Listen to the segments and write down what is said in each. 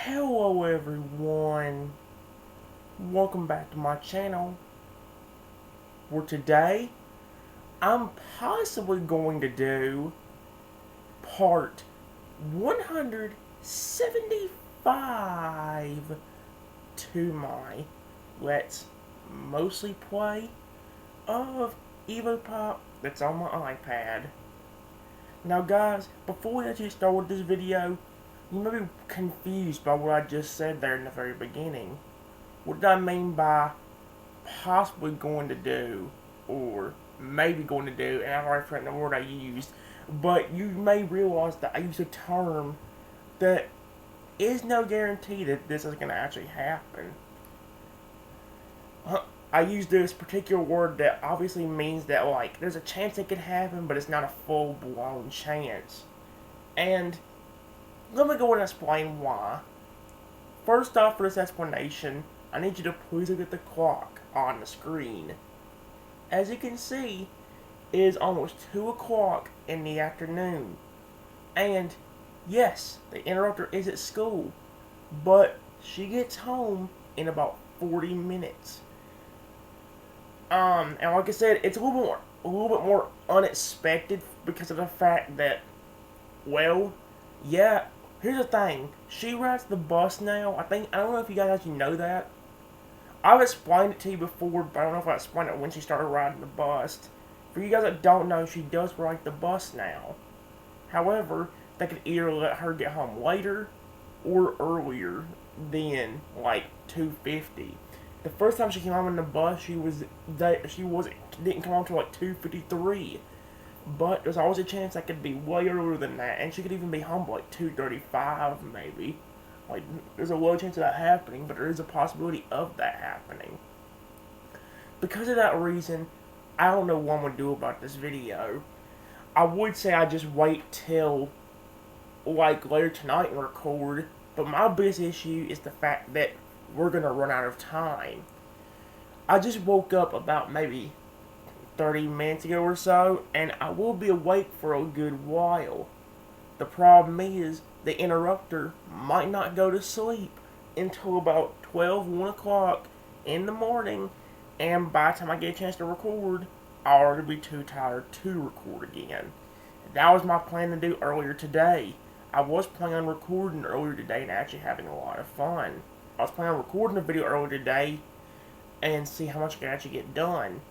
Hello everyone, welcome back to my channel, where today I'm possibly going to do part 175 to my Let's Mostly Play of EvoPop that's on my iPad. Now guys, before we actually start with this video, you may be confused by what I just said there in the very beginning. What do I mean by possibly going to do, or maybe going to do, and I've already forgotten the word I used, but you may realize that I use a term that is no guarantee that this is going to actually happen. I use this particular word that obviously means that, like, there's a chance it could happen, but it's not a full-blown chance. And let me go and explain why. First off, for this explanation, I need you to please look at the clock on the screen. As you can see, it is almost 2 o'clock in the afternoon. And, yes, the interrupter is at school, but she gets home in about 40 minutes. And like I said, it's a little bit more unexpected because of the fact that, well, yeah, here's the thing. She rides the bus now. I don't know if you guys actually know that. I've explained it to you before, but I don't know if I explained it when she started riding the bus. For you guys that don't know, she does ride the bus now. However, they could either let her get home later or earlier than like 2:50. The first time she came home on the bus, she didn't come home until like 2:53. But there's always a chance that could be way earlier than that, and she could even be home by like 2:35 maybe. Like, there's a low chance of that happening, but there is a possibility of that happening. Because of that reason, I don't know what I'm going to do about this video. I would say I just wait till, like, later tonight and record, but my biggest issue is the fact that we're going to run out of time. I just woke up about maybe 30 minutes ago or so, and I will be awake for a good while. The problem is, the interrupter might not go to sleep until about 1 o'clock in the morning, and by the time I get a chance to record, I'll already be too tired to record again. That was my plan to do earlier today. I was planning on recording earlier today and actually having a lot of fun. I was planning on recording a video earlier today and see how much I could actually get done.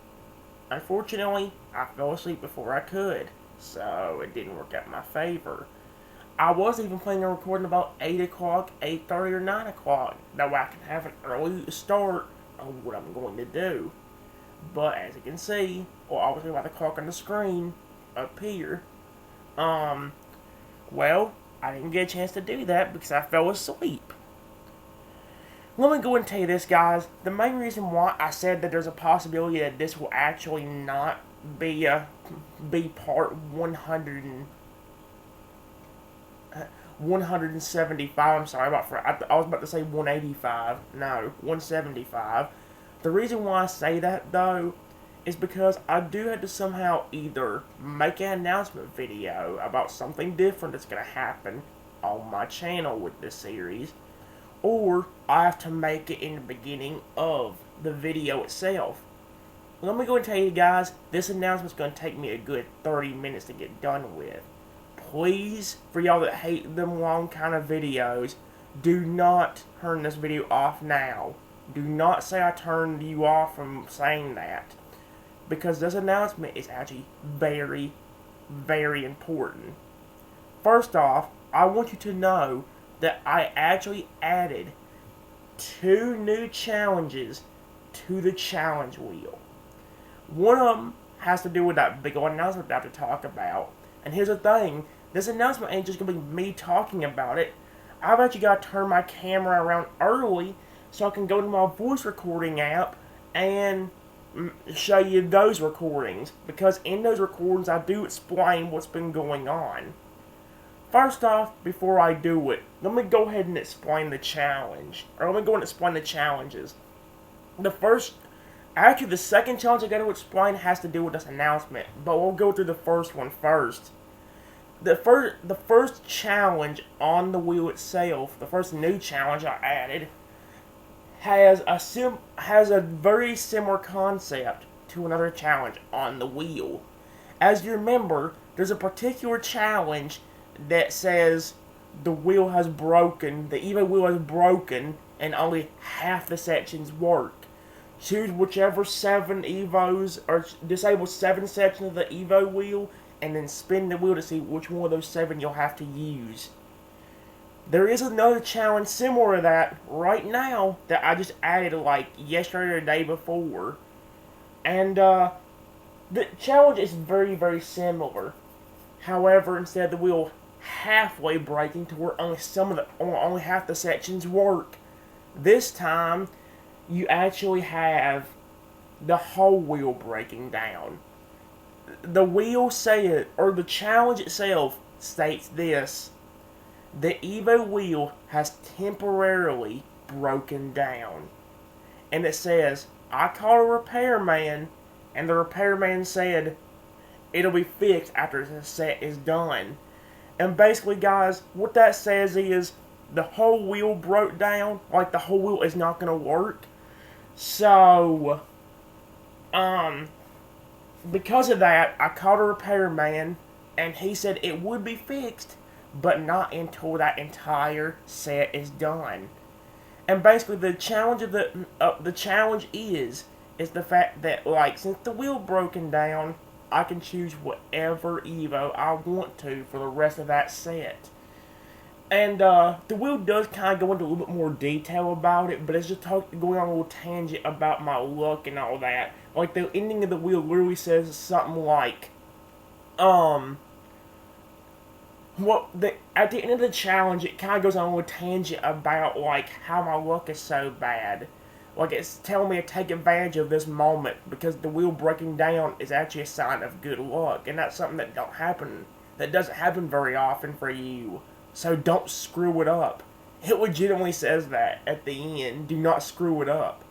Unfortunately, I fell asleep before I could, so it didn't work out in my favor. I was even planning on recording about 8 o'clock, 8:30, or 9 o'clock. That way I can have an early start on what I'm going to do. But as you can see, well, obviously by the clock on the screen up here, well, I didn't get a chance to do that because I fell asleep. Let me go and tell you this, guys. The main reason why I said that there's a possibility that this will actually not be part 175. I'm sorry I was about to say 185. No, 175. The reason why I say that, though, is because I do have to somehow either make an announcement video about something different that's going to happen on my channel with this series, or I have to make it in the beginning of the video itself. Let me go and tell you guys, this announcement is going to take me a good 30 minutes to get done with. Please, for y'all that hate them long kind of videos, do not turn this video off now. Do not say I turned you off from saying that. Because this announcement is actually very, very important. First off, I want you to know that I actually added 2 new challenges to the challenge wheel. One of them has to do with that big old announcement that I have to talk about. And here's the thing, this announcement ain't just going to be me talking about it. I've actually got to turn my camera around early so I can go to my voice recording app and show you those recordings. Because in those recordings I do explain what's been going on. First off, before I do it, let me go ahead and explain the challenge. Or let me go and explain the challenges. Actually, the second challenge I got to explain has to do with this announcement, but we'll go through the first one first. the first challenge on the wheel itself, the first new challenge I added, has a very similar concept to another challenge on the wheel. As you remember, there's a particular challenge that says the wheel has broken, the Evo wheel has broken, and only half the sections work. Choose whichever 7 Evos, or disable 7 sections of the Evo wheel, and then spin the wheel to see which one of those 7 you'll have to use. There is another challenge similar to that right now that I just added like yesterday or the day before. And the challenge is very, very similar. However, instead of the wheel halfway breaking to where only half the sections work, this time you actually have the whole wheel breaking down. The wheel said, or the challenge itself states this: the Evo wheel has temporarily broken down. And it says, I called a repairman, and the repairman said it'll be fixed after the set is done. And basically, guys, what that says is the whole wheel broke down, like the whole wheel is not going to work. So, because of that, I called a repairman, and he said it would be fixed, but not until that entire set is done. And basically, the challenge of the challenge is the fact that, like, since the wheel broken down, I can choose whatever Evo I want to for the rest of that set. And the wheel does kind of go into a little bit more detail about it, but it's just going on a little tangent about my luck and all that. Like, the ending of the wheel literally says something like, at the end of the challenge, it kind of goes on a little tangent about, like, how my luck is so bad. Like, it's telling me to take advantage of this moment because the wheel breaking down is actually a sign of good luck, and that's something that doesn't happen very often for you. So don't screw it up. It legitimately says that at the end. Do not screw it up.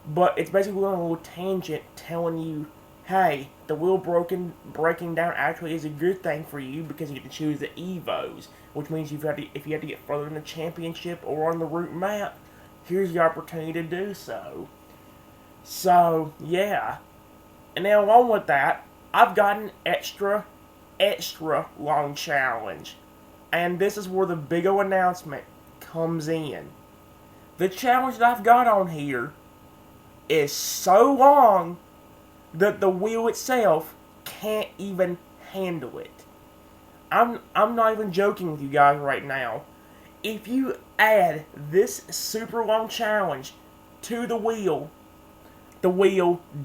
But it's basically on a little tangent telling you, hey, the wheel breaking down actually is a good thing for you because you can choose the Evos, which means if you have to get further in the championship or on the route map, here's your opportunity to do so. So, yeah. And now along with that, I've got an extra long challenge. And this is where the big O announcement comes in. The challenge that I've got on here is so long that the wheel itself can't even handle it. I'm not even joking with you guys right now. If you add this super long challenge to the wheel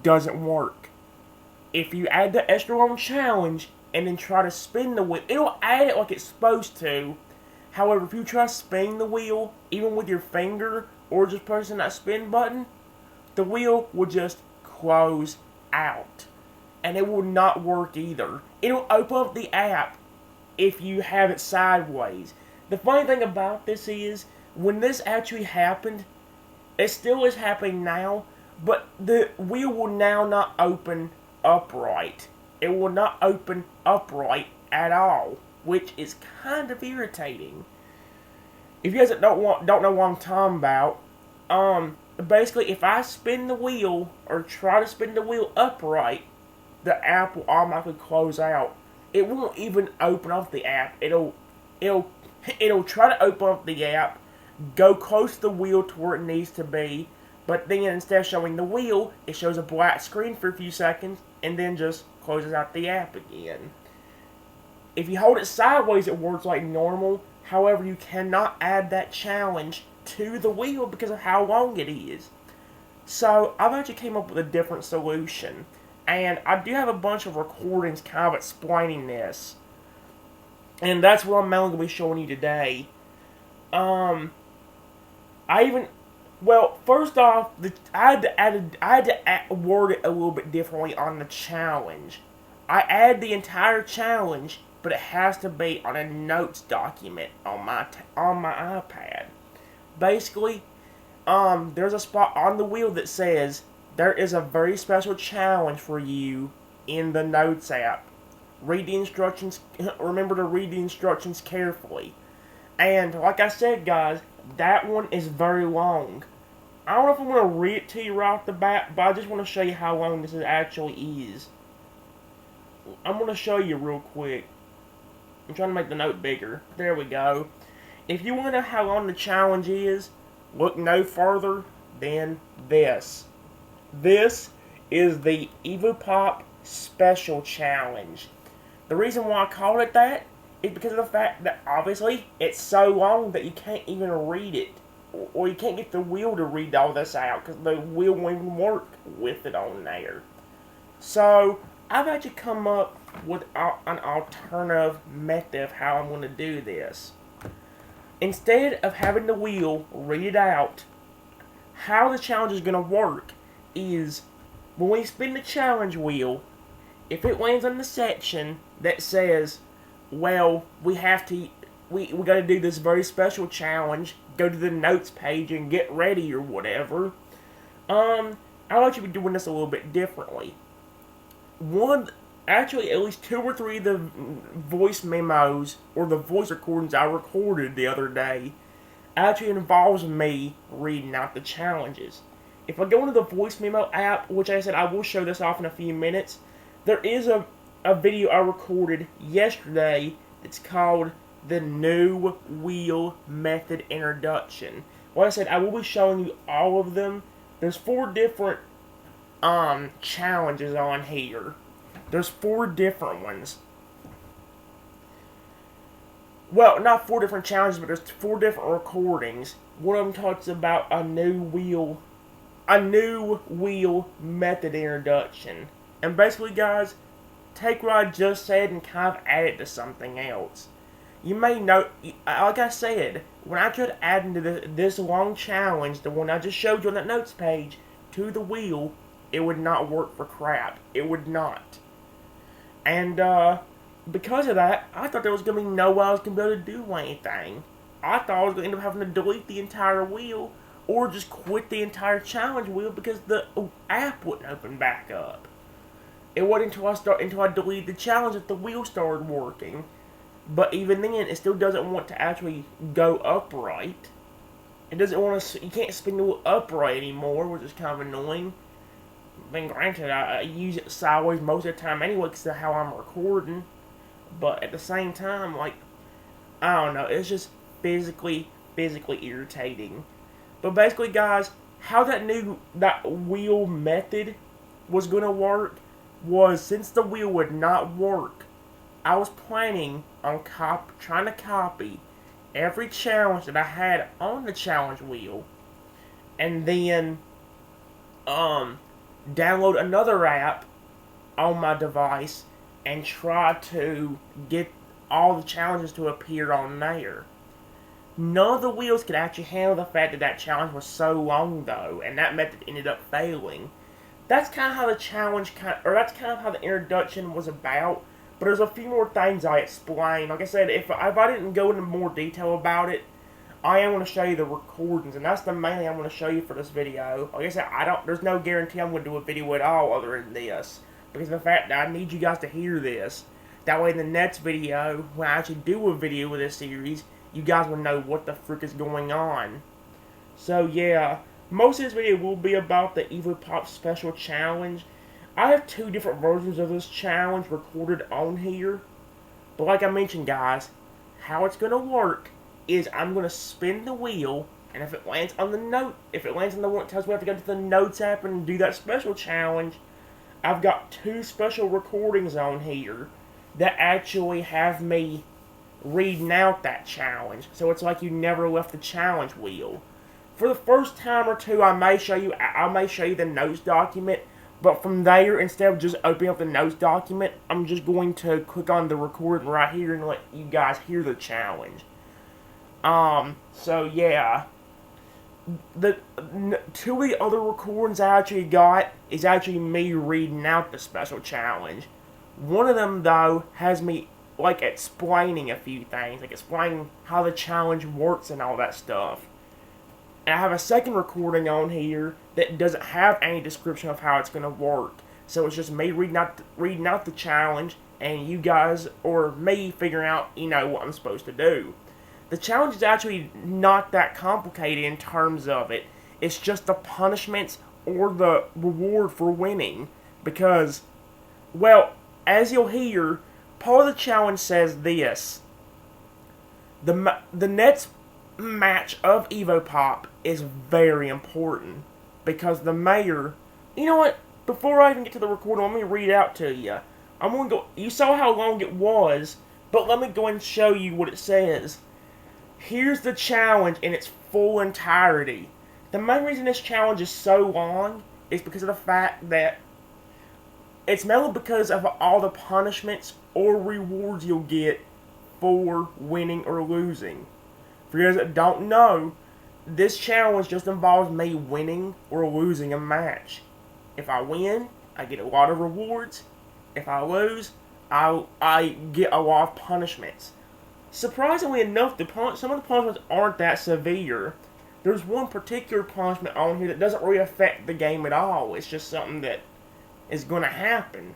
doesn't work. If you add the extra long challenge and then try to spin the wheel, it'll add it like it's supposed to. However, if you try spinning the wheel, even with your finger, or just pressing that spin button, the wheel will just close out. And it will not work either. It'll open up the app if you have it sideways. The funny thing about this is, when this actually happened, it still is happening now, but the wheel will now not open upright. It will not open upright at all, which is kind of irritating. If you guys don't know what I'm talking about, basically if I spin the wheel or try to spin the wheel upright, the app will automatically close out. It won't even open up the app. It'll try to open up the app, go close to the wheel to where it needs to be, but then instead of showing the wheel, it shows a black screen for a few seconds, and then just closes out the app again. If you hold it sideways, it works like normal. However, you cannot add that challenge to the wheel because of how long it is. So, I've actually came up with a different solution. And I do have a bunch of recordings kind of explaining this. And that's what I'm mainly going to be showing you today. First off, I had to word it a little bit differently on the challenge. I add the entire challenge, but it has to be on a notes document on my iPad. Basically, there's a spot on the wheel that says there is a very special challenge for you in the Notes app. read the instructions. Remember to read the instructions carefully. And like I said, guys, that one is very long. I don't know if I'm going to read it to you right off the bat, but I just want to show you how long this actually is. I'm going to show you real quick. I'm trying to make the note bigger. There we go. If you want to know how long the challenge is, look no further than this. This is the EvoPop Special Challenge. The reason why I called it that is because of the fact that obviously it's so long that you can't even read it. Or you can't get the wheel to read all this out because the wheel won't even work with it on there. So I've actually come up with an alternative method of how I'm going to do this. Instead of having the wheel read it out, how the challenge is going to work is when we spin the challenge wheel, if it lands on the section that says, well, we got to do this very special challenge, go to the notes page and get ready or whatever, I'll actually be doing this a little bit differently. Actually, at least 2 or 3 of the voice memos or the voice recordings I recorded the other day actually involves me reading out the challenges. If I go into the voice memo app, which I said I will show this off in a few minutes, there is a video I recorded yesterday that's called the New Wheel Method Introduction. Like I said, I will be showing you all of them. There's 4 different challenges on here. There's 4 different ones. Well, not 4 different challenges, but there's 4 different recordings. One of them talks about a new wheel method introduction. And basically, guys, take what I just said and kind of add it to something else. You may know, like I said, when I tried adding to this long challenge, the one I just showed you on that notes page, to the wheel, it would not work for crap. It would not. And, because of that, I thought there was going to be no way I was going to be able to do anything. I thought I was going to end up having to delete the entire wheel, or just quit the entire challenge wheel because the app wouldn't open back up. It wasn't until I deleted the challenge that the wheel started working. But even then, it still doesn't want to actually go upright. It doesn't want to. You can't spin the wheel upright anymore, which is kind of annoying. I mean, granted, I use it sideways most of the time anyway because of how I'm recording. But at the same time, like, I don't know, it's just physically irritating. But basically, guys, how that wheel method was going to work was, since the wheel would not work, I was planning on trying to copy every challenge that I had on the challenge wheel, and then download another app on my device and try to get all the challenges to appear on there. None of the wheels could actually handle the fact that challenge was so long, though, and that method ended up failing. That's kind of how the challenge that's kind of how the introduction was about. But there's a few more things I explain. Like I said, if I didn't go into more detail about it, I am going to show you the recordings, and that's the main thing I'm going to show you for this video. Like I said, there's no guarantee I'm going to do a video at all other than this, because of the fact that I need you guys to hear this. That way in the next video, when I actually do a video with this series, you guys will know what the frick is going on. So yeah, most of this video will be about the EvoPop Special Challenge. I have 2 different versions of this challenge recorded on here. But like I mentioned, guys, how it's going to work is I'm going to spin the wheel, and if it lands on the one that tells me I have to go to the Notes app and do that special challenge, I've got 2 special recordings on here that actually have me reading out that challenge. So it's like you never left the challenge wheel. For the first time or 2, I may show you the notes document. But from there, instead of just opening up the notes document, I'm just going to click on the recording right here and let you guys hear the challenge. So yeah. The 2 of the other recordings I actually got is actually me reading out the special challenge. One of them, though, has me, like, explaining a few things. Like, explaining how the challenge works and all that stuff. And I have a second recording on here that doesn't have any description of how it's going to work. So it's just me reading out the challenge and you guys or me figuring out, what I'm supposed to do. The challenge is actually not that complicated in terms of it. It's just the punishments or the reward for winning. Because, well, as you'll hear, part of the challenge says this. The next match of EvoPop is very important. Because the mayor... You know what? Before I even get to the recording, let me read it out to you. I'm going to go... You saw how long it was, but let me go and show you what it says. Here's the challenge in its full entirety. The main reason this challenge is so long is because of the fact that it's mainly because of all the punishments or rewards you'll get for winning or losing. For you guys that don't know, this challenge just involves me winning or losing a match. If I win, I get a lot of rewards. If I lose, I get a lot of punishments. Surprisingly enough, some of the punishments aren't that severe. There's one particular punishment on here that doesn't really affect the game at all. It's just something that is going to happen.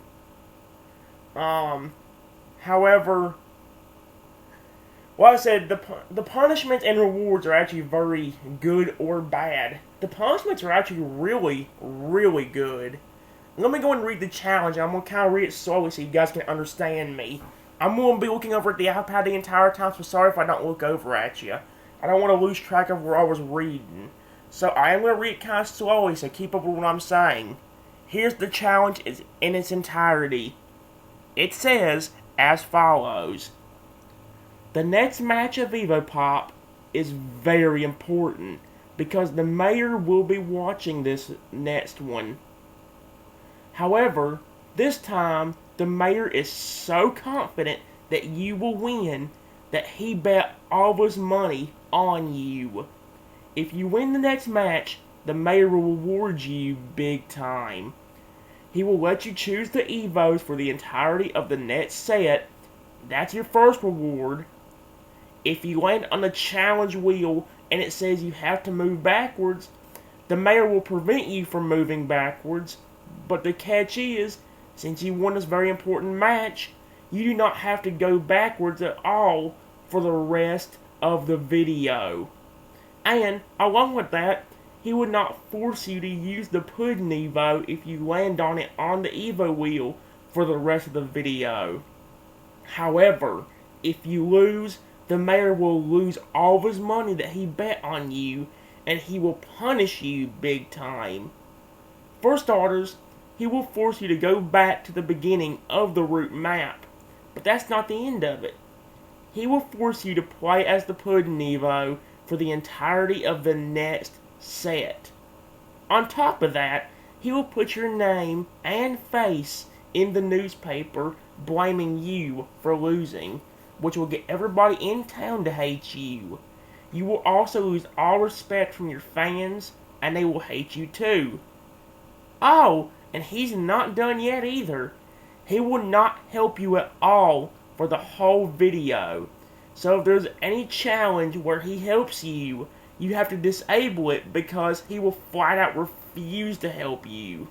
However, like I said, the punishments and rewards are actually very good or bad. The punishments are actually really, really good. Let me go and read the challenge. I'm going to kind of read it slowly so you guys can understand me. I'm going to be looking over at the iPad the entire time, so sorry if I don't look over at you. I don't want to lose track of where I was reading. So I am going to read it kind of slowly, so keep up with what I'm saying. Here's the challenge in its entirety. It says as follows. The next match of EvoPop is very important because the mayor will be watching this next one. However, this time, the mayor is so confident that you will win that he bet all of his money on you. If you win the next match, the mayor will reward you big time. He will let you choose the Evos for the entirety of the next set. That's your first reward. If you land on the challenge wheel and it says you have to move backwards, the mayor will prevent you from moving backwards. But the catch is, since you won this very important match, you do not have to go backwards at all for the rest of the video. And, along with that, he would not force you to use the Pudding Evo if you land on it on the Evo wheel for the rest of the video. However, if you lose, the mayor will lose all of his money that he bet on you, and he will punish you big time. For starters, he will force you to go back to the beginning of the route map. But that's not the end of it. He will force you to play as the Pudding Evo for the entirety of the next set. On top of that, he will put your name and face in the newspaper blaming you for losing, which will get everybody in town to hate you. You will also lose all respect from your fans, and they will hate you too. Oh, and he's not done yet either. He will not help you at all for the whole video. So if there's any challenge where he helps you, you have to disable it because he will flat out refuse to help you.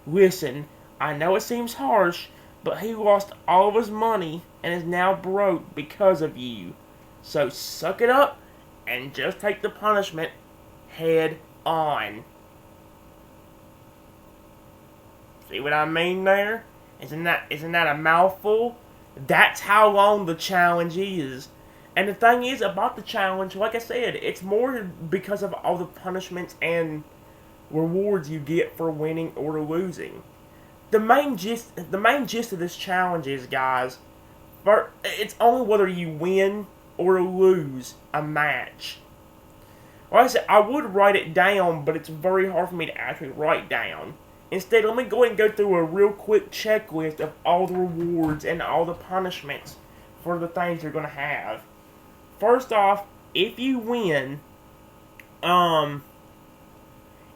Listen, I know it seems harsh, but he lost all of his money and is now broke because of you. So suck it up and just take the punishment head on. See what I mean there? Isn't that a mouthful? That's how long the challenge is. And the thing is about the challenge, like I said, it's more because of all the punishments and rewards you get for winning or losing. The main gist of this challenge is, guys, it's only whether you win or lose a match. Like I said, I would write it down, but it's very hard for me to actually write down. Instead, let me go ahead and go through a real quick checklist of all the rewards and all the punishments for the things you're going to have. First off, if you win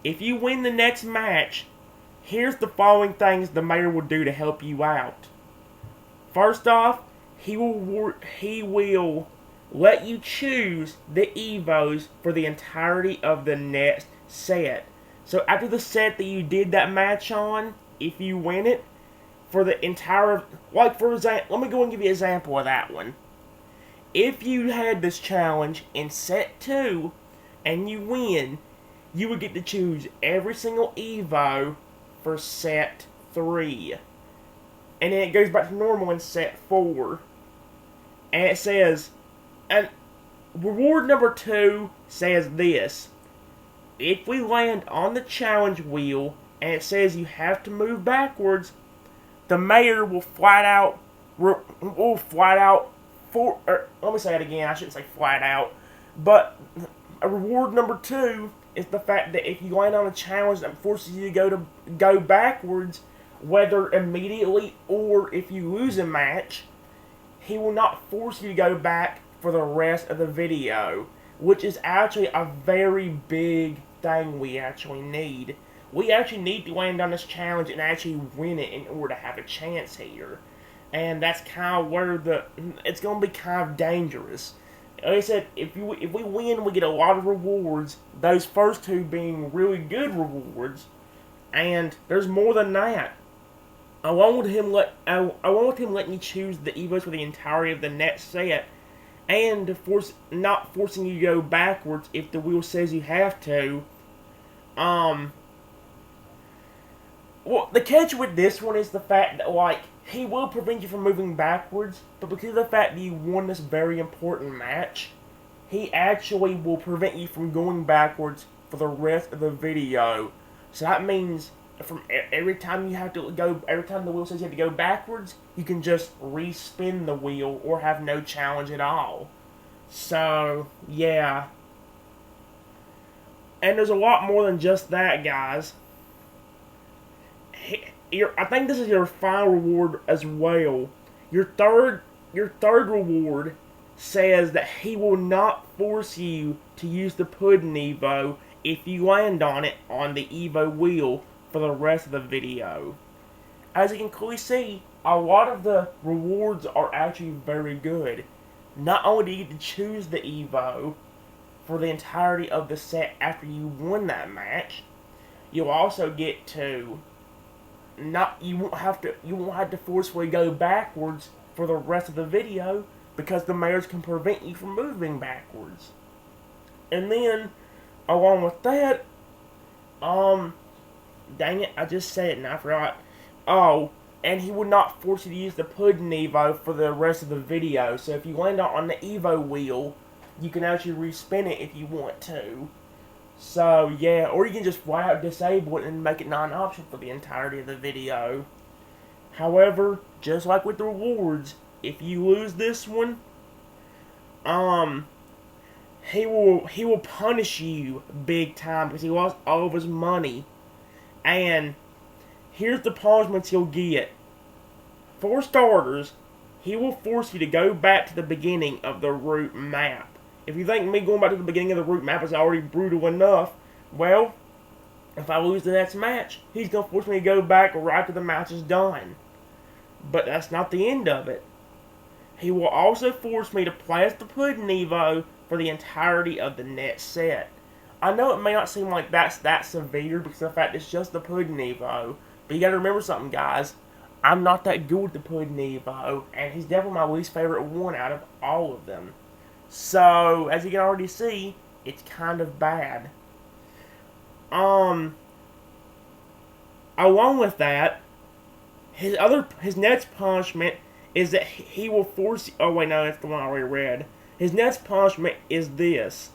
the next match, here's the following things the mayor will do to help you out. First off, he will let you choose the Evos for the entirety of the next set. So after the set that you did that match on, if you win it, for the entire, like for example, let me go and give you an example of that one. If you had this challenge in set 2 and you win, you would get to choose every single Evo for set 3. And then it goes back to normal in set 4. And it says, and reward number 2 says this: if we land on the challenge wheel and it says you have to move backwards, the mayor will flat out, let me say it again, I shouldn't say flat out, but a reward number 2 is the fact that if you land on a challenge that forces you to go backwards, whether immediately or if you lose a match, he will not force you to go back for the rest of the video, which is actually a very big thing we actually need. We actually need to land on this challenge and actually win it in order to have a chance here. And that's kind of where it's going to be kind of dangerous. Like I said, if we win, we get a lot of rewards. Those first 2 being really good rewards, and there's more than that. Along with him letting you choose the Evos for the entirety of the next set, and not forcing you to go backwards if the wheel says you have to. Well, the catch with this one is the fact that, like, he will prevent you from moving backwards, but because of the fact that you won this very important match, he actually will prevent you from going backwards for the rest of the video. So that means from every time the wheel says you have to go backwards, you can just respin the wheel or have no challenge at all. So, yeah. And there's a lot more than just that, guys. I think this is your final reward as well. Your third reward says that he will not force you to use the Pudding Evo if you land on it on the Evo wheel for the rest of the video. As you can clearly see, a lot of the rewards are actually very good. Not only do you get to choose the Evo for the entirety of the set after you won that match, you'll also get to you won't have to forcefully go backwards for the rest of the video because the mayors can prevent you from moving backwards. And then, along with that, dang it, I just said it and I forgot. Oh, and he would not force you to use the Pudding Evo for the rest of the video. So if you land on the Evo wheel, you can actually respin it if you want to. So, yeah, or you can just flat out disable it and make it non-optional for the entirety of the video. However, just like with the rewards, if you lose this one, he will punish you big time because he lost all of his money. And here's the punishments he'll get. For starters, he will force you to go back to the beginning of the route map. If you think me going back to the beginning of the route map is already brutal enough, well, if I lose the next match, he's going to force me to go back right after the match is done. But that's not the end of it. He will also force me to play as the Pudding Evo for the entirety of the next set. I know it may not seem like that's that severe because of the fact it's just the Pudding Evo, but you gotta remember something, guys. I'm not that good with the Pudding Evo, and he's definitely my least favorite one out of all of them. So, as you can already see, it's kind of bad. Along with that, his next punishment is that he will force you. Oh wait, no, that's the one I already read. His next punishment is this: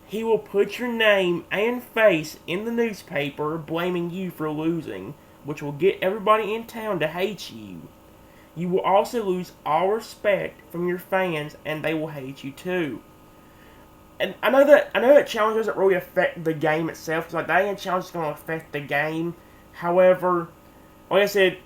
he will put your name and face in the newspaper, blaming you for losing, which will get everybody in town to hate you. You will also lose all respect from your fans, and they will hate you too. And I know that challenge doesn't really affect the game itself, because like that ain't a challenge that's going to affect the game. However, like I said,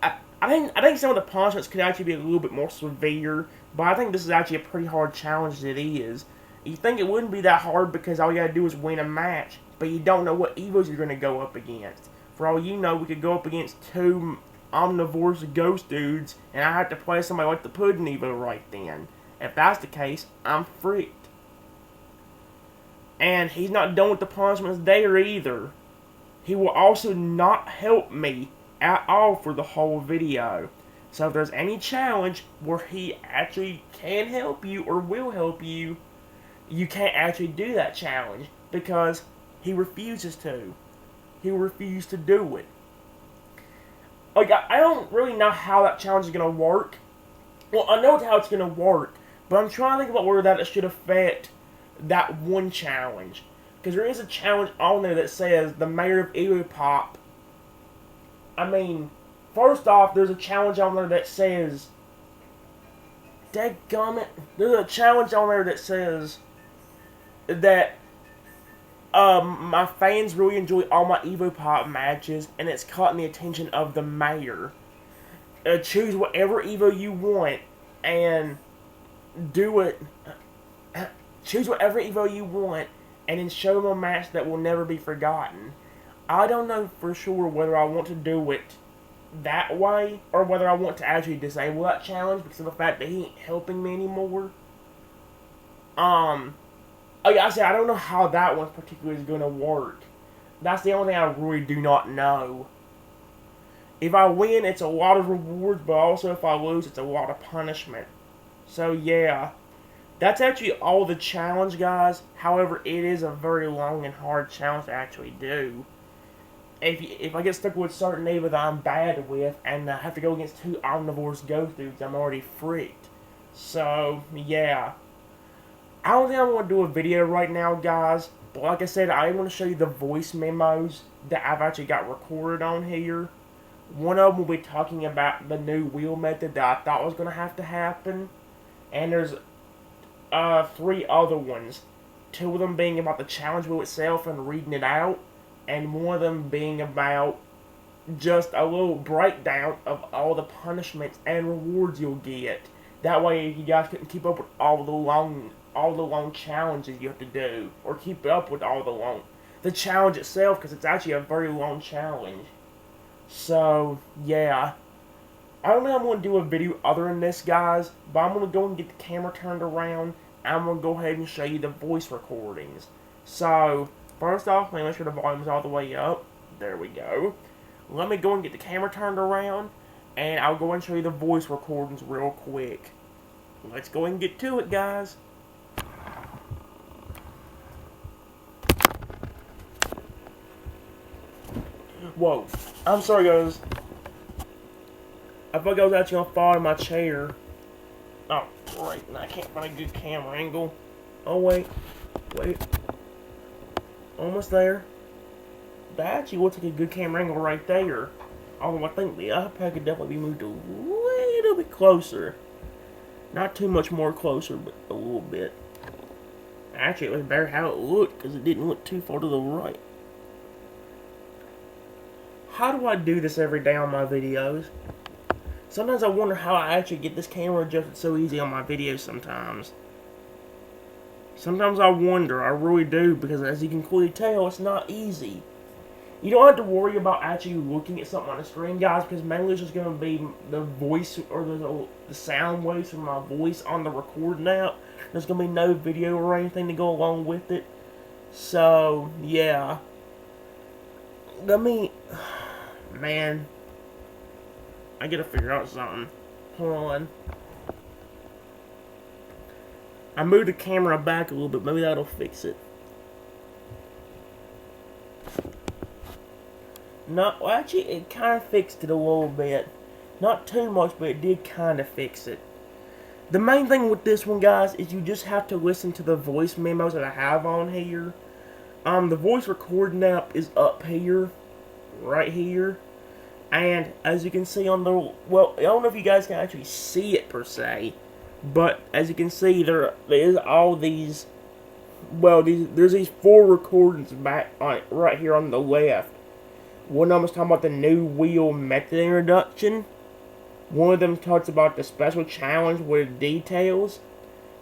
I think some of the punishments could actually be a little bit more severe, but I think this is actually a pretty hard challenge as it is. You think it wouldn't be that hard because all you gotta do is win a match, but you don't know what Evos you're gonna go up against. For all you know, we could go up against two omnivorous ghost dudes, and I have to play somebody like the Pudding Evo right then. If that's the case, I'm freaked. And he's not done with the punishments there either. He will also not help me at all for the whole video. So if there's any challenge where he actually can help you or will help you, you can't actually do that challenge because he refuses to. He refused to do it. Like, I don't really know how that challenge is going to work. Well, I know how it's going to work, but I'm trying to think about whether that should affect that one challenge. Because there is a challenge on there that says the mayor of EvoPop. I mean, first off, there's a challenge on there that says... Dadgummit. There's a challenge on there that says that my fans really enjoy all my EvoPop matches, and it's caught the attention of the mayor. Choose whatever Evo you want, and do it. Choose whatever Evo you want, and then show them a match that will never be forgotten. I don't know for sure whether I want to do it that way, or whether I want to actually disable that challenge because of the fact that he ain't helping me anymore. Like I said, I don't know how that one particularly is going to work. That's the only thing I really do not know. If I win, it's a lot of rewards, but also if I lose, it's a lot of punishment. So yeah, that's actually all the challenge, guys. However, it is a very long and hard challenge to actually do. If I get stuck with certain Evo that I'm bad with, and I have to go against 2 Omnivores Ghost Dudes, I'm already freaked. So, yeah. I don't think I want to do a video right now, guys. But like I said, I want to show you the voice memos that I've actually got recorded on here. One of them will be talking about the new wheel method that I thought was going to have to happen. And there's 3 other ones. 2 of them being about the challenge wheel itself and reading it out. And one of them being about just a little breakdown of all the punishments and rewards you'll get. That way you guys couldn't keep up with all the long challenges you have to do, or keep up with the challenge itself, because it's actually a very long challenge. So yeah, I don't think I'm going to do a video other than this, guys, but I'm going to go and get the camera turned around, and I'm going to go ahead and show you the voice recordings. So first off, let me make sure the volume's all the way up. There we go. Let me go and get the camera turned around, and I'll go and show you the voice recordings real quick. Let's go and get to it, guys. Whoa. I'm sorry, guys. I thought I was actually going to fall in my chair. Oh, great. I can't find a good camera angle. Oh, wait. Wait. Almost there. That actually looks like a good camera angle right there. Although I think the iPad could definitely be moved a little bit closer. Not too much more closer, but a little bit. Actually, it was better how it looked, because it didn't look too far to the right. How do I do this every day on my videos? Sometimes I wonder how I actually get this camera adjusted so easy on my videos sometimes. Sometimes I wonder, I really do, because as you can clearly tell, it's not easy. You don't have to worry about actually looking at something on the screen, guys, because mainly it's just going to be the voice, or the sound waves from my voice on the recording app. There's going to be no video or anything to go along with it. So, yeah. Man, I gotta figure out something. Hold on. I moved the camera back a little bit. Maybe that'll fix it. Well, actually, it kind of fixed it a little bit. Not too much, but it did kind of fix it. The main thing with this one, guys, is you just have to listen to the voice memos that I have on here. The voice recording app is up here. Right here. And as you can see on the, well, I don't know if you guys can actually see it per se, but as you can see, there is all these, well, there's these 4 recordings back on right here on the left. One of them is talking about the new wheel method introduction. One of them talks about the special challenge with details.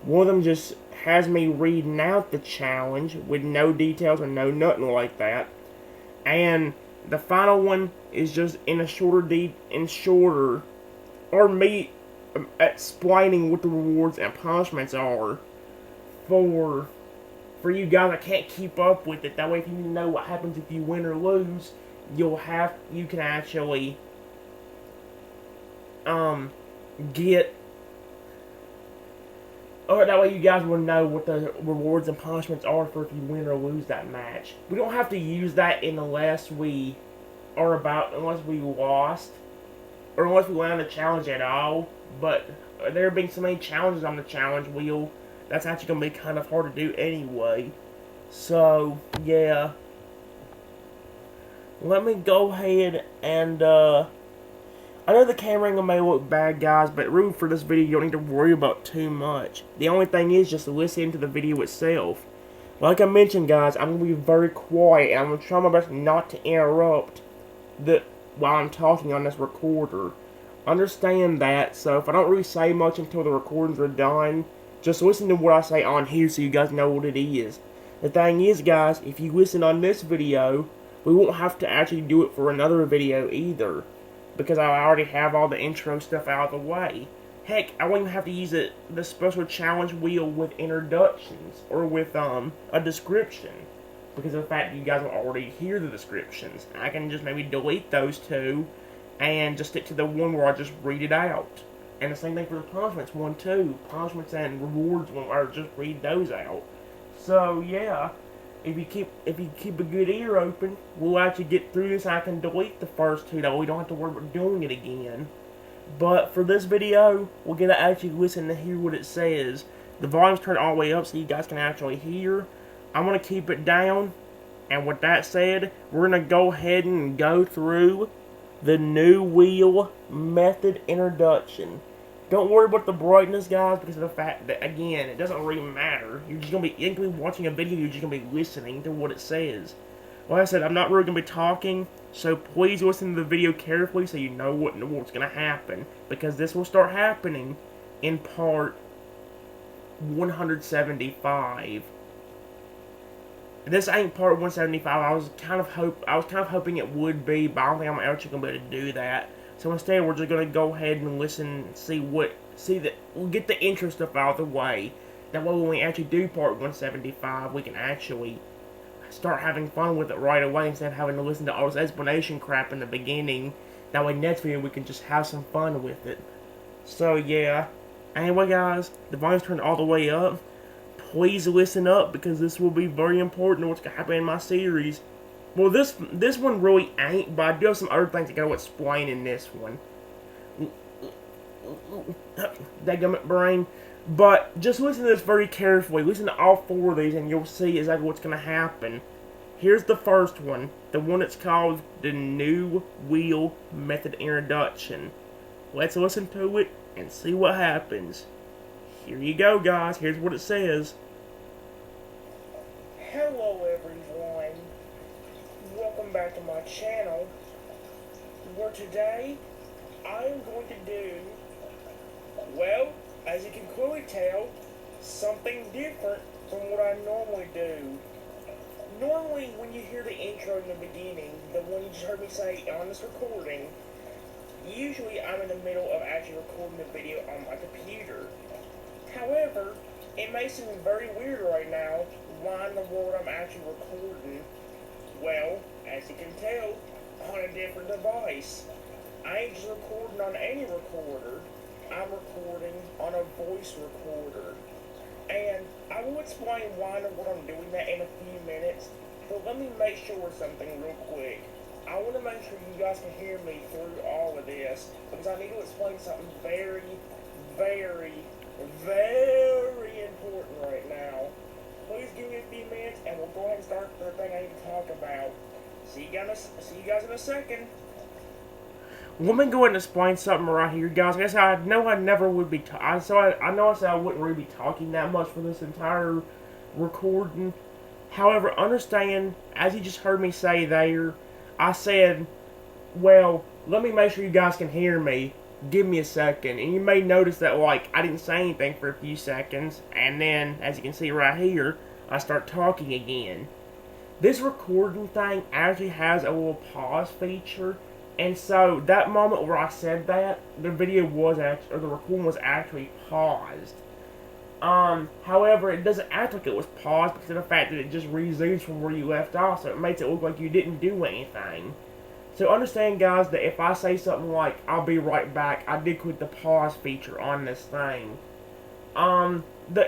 One of them just has me reading out the challenge with no details or no nothing like that. And the final one is just in shorter, or me explaining what the rewards and punishments are for you guys that can't keep up with it. That way, if you know what happens if you win or lose, you can actually get, or that way you guys will know what the rewards and punishments are for if you win or lose that match. We don't have to use that unless we lost, or unless we land a challenge at all. But there have been so many challenges on the challenge wheel, that's actually going to be kind of hard to do anyway. So, yeah. Let me go ahead and, I know the camera angle may look bad, guys, but really for this video, you don't need to worry about too much. The only thing is just to listen to the video itself. Like I mentioned, guys, I'm going to be very quiet, and I'm going to try my best not to interrupt while I'm talking on this recorder. Understand that, so if I don't really say much until the recordings are done, just listen to what I say on here so you guys know what it is. The thing is, guys, if you listen on this video, we won't have to actually do it for another video either, because I already have all the intro stuff out of the way. Heck, I won't even have to use the special challenge wheel with introductions, or with a description, because of the fact that you guys will already hear the descriptions. I can just maybe delete those two, and just stick to the one where I just read it out. And the same thing for the punishments one too. Punishments and rewards one, or just read those out. So yeah, if you keep a good ear open, we'll actually get through this. I can delete the first two though. We don't have to worry about doing it again. But for this video, we're gonna actually listen to hear what it says. The volume's turned all the way up so you guys can actually hear. I'm gonna keep it down. And with that said, we're gonna go ahead and go through the new wheel method introduction. Don't worry about the brightness, guys, because of the fact that, again, it doesn't really matter. You're just going to be watching a video, you're just going to be listening to what it says. Like I said, I'm not really going to be talking, so please listen to the video carefully so you know what's going to happen. Because this will start happening in part 175. This ain't part 175. I was kind of hoping it would be, but I don't think I'm actually going to be able to do that. So instead, we're just going to go ahead and listen and we'll get the intro stuff out of the way. That way when we actually do part 175, we can actually start having fun with it right away instead of having to listen to all this explanation crap in the beginning. That way next video we can just have some fun with it. So yeah. Anyway guys, the volume's turned all the way up. Please listen up because this will be very important to what's going to happen in my series. Well, this one really ain't, but I do have some other things I gotta explain in this one. Dadgummit brain. But just listen to this very carefully. Listen to all four of these and you'll see exactly what's gonna happen. Here's the first one. The one that's called the new wheel method introduction. Let's listen to it and see what happens. Here you go, guys. Here's what it says. Hello, everyone. Welcome back to my channel, where today I'm going to do, well, as you can clearly tell, something different from what I normally do. Normally, when you hear the intro in the beginning, the one you just heard me say on this recording, usually I'm in the middle of actually recording the video on my computer. However, it may seem very weird right now why in the world I'm actually recording. Well, as you can tell, on a different device. I ain't just recording on any recorder, I'm recording on a voice recorder. And I will explain why and what I'm doing that in a few minutes, but let me make sure of something real quick. I want to make sure you guys can hear me through all of this, because I need to explain something very, very, very important right now. Please give me a few minutes and we'll go ahead and start the thing I need to talk about. See you guys in a second. Let me go ahead and explain something right here, guys. I guess I know I never would be. I know I said I wouldn't really be talking that much for this entire recording. However, understand, as you just heard me say there, I said, well, let me make sure you guys can hear me. Give me a second. And you may notice that, like, I didn't say anything for a few seconds. And then, as you can see right here, I start talking again. This recording thing actually has a little pause feature. And so, that moment where I said that, the video was actually, or the recording was actually paused. However, it doesn't act like it was paused because of the fact that it just resumes from where you left off, so it makes it look like you didn't do anything. So understand, guys, that if I say something like "I'll be right back," I did click the pause feature on this thing. The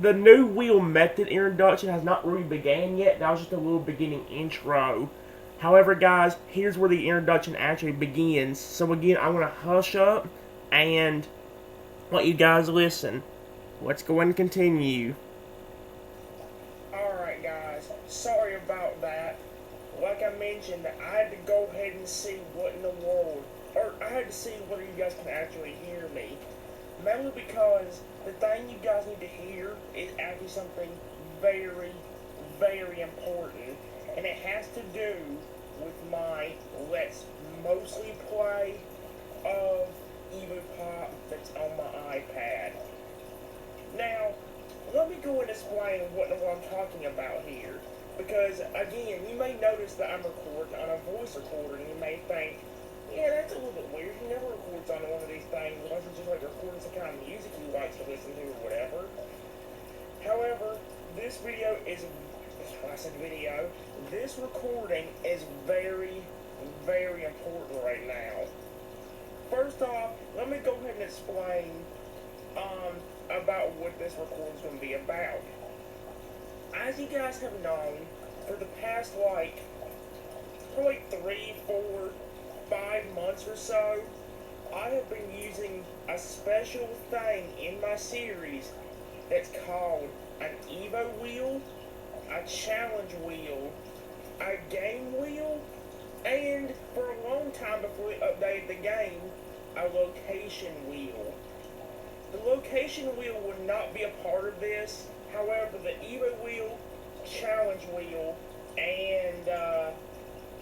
the new wheel method introduction has not really began yet. That was just a little beginning intro. However, guys, here's where the introduction actually begins. So again, I'm gonna hush up and let you guys listen. Let's go and continue. Alright guys, sorry about that. Like I mentioned, I had to go ahead and see what in the world, or I had to see whether you guys can actually hear me. Mainly because the thing you guys need to hear is actually something very, very important. And it has to do with my Let's Mostly Play of EvoPop that's on my iPad. Now, let me go and explain what I'm talking about here. Because, again, you may notice that I'm recording on a voice recorder, and you may think, yeah, that's a little bit weird. He never records on one of these things unless he's just like recording some kind of music he likes to listen to or whatever. However, this video is, I said video, this recording is very, very important right now. First off, let me go ahead and explain about what this recording is going to be about. As you guys have known, for the past probably 3, 4, 5 months or so, I have been using a special thing in my series that's called an Evo wheel, a challenge wheel, a game wheel, and for a long time before we updated the game, a location wheel. The location wheel would not be a part of this. However, the Evo wheel, challenge wheel, and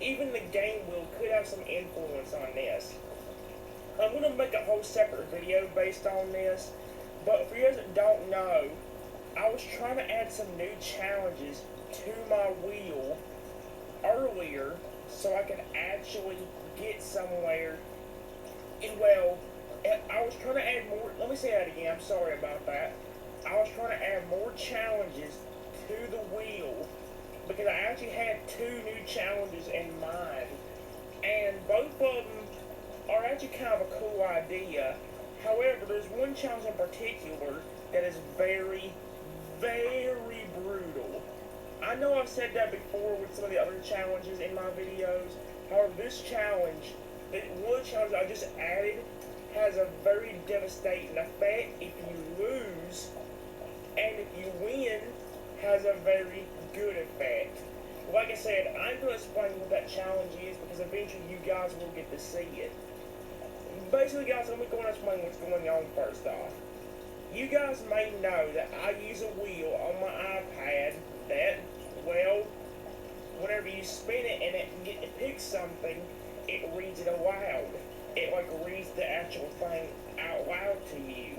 even the game wheel could have some influence on this. I'm going to make a whole separate video based on this, but for you guys that don't know, I was trying to add some new challenges to my wheel earlier so I could actually get somewhere. And well, I was trying to add more, let me say that again, I'm sorry about that. I was trying to add more challenges to the wheel because I actually had 2 new challenges in mind, and both of them are actually kind of a cool idea. However, there's one challenge in particular that is very, very brutal. I know I've said that before with some of the other challenges in my videos. However, this challenge, one of the challenges I just added, has a very devastating effect if you lose, and if you win, has a very good effect. Like I said, I'm going to explain what that challenge is because eventually you guys will get to see it. Basically, guys, let me go and explain what's going on first off. You guys may know that I use a wheel on my iPad that, well, whenever you spin it and it picks something, it reads it aloud. It like reads the actual thing out loud to you.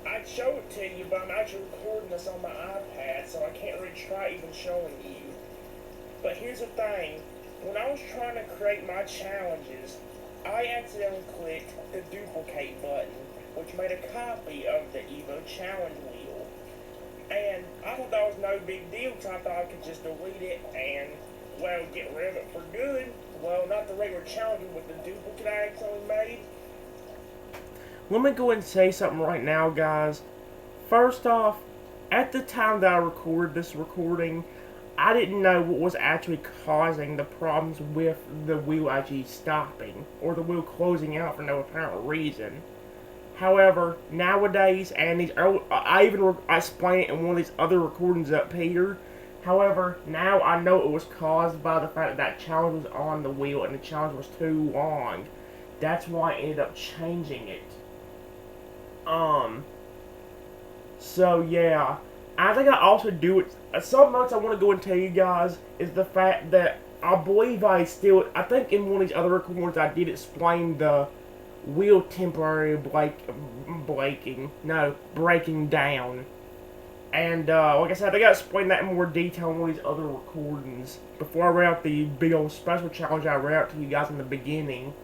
I'd show it to you, but I'm actually recording this on my iPad, so I can't really try even showing you. But here's the thing, when I was trying to create my challenges, I accidentally clicked the duplicate button, which made a copy of the Evo challenge wheel. And I thought that was no big deal, because I thought I could just delete it and, well, get rid of it for good. Well, not the regular challenge, but the duplicate I accidentally made. Let me go and say something right now, guys. First off, at the time that I recorded this recording, I didn't know what was actually causing the problems with the wheel actually stopping, or the wheel closing out for no apparent reason. However, nowadays, and I even explain it in one of these other recordings up here. However, now I know it was caused by the fact that challenge was on the wheel and the challenge was too long. That's why I ended up changing it. So yeah, I think I also do it. Something else I want to go and tell you guys is the fact that I believe I think in one of these other recordings I did explain the wheel temporary breaking down. And like I said, I think I explained that in more detail in one of these other recordings before I read out the big old special challenge I read out to you guys in the beginning.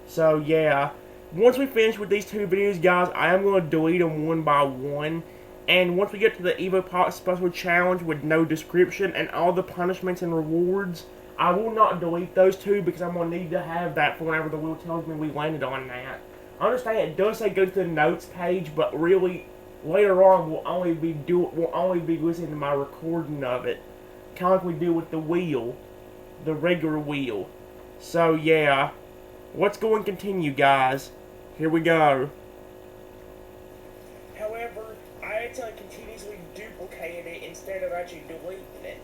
So yeah, once we finish with these 2 videos, guys, I am going to delete them one by one. And once we get to the EvoPop special challenge with no description and all the punishments and rewards, I will not delete those two because I'm going to need to have that for whenever the wheel tells me we landed on that. I understand it does say go to the notes page, but really, later on we'll only be listening to my recording of it, kind of like we do with the wheel, the regular wheel. So yeah, let's go and continue, guys. Here we go. However, I accidentally continuously duplicated it instead of actually deleting it.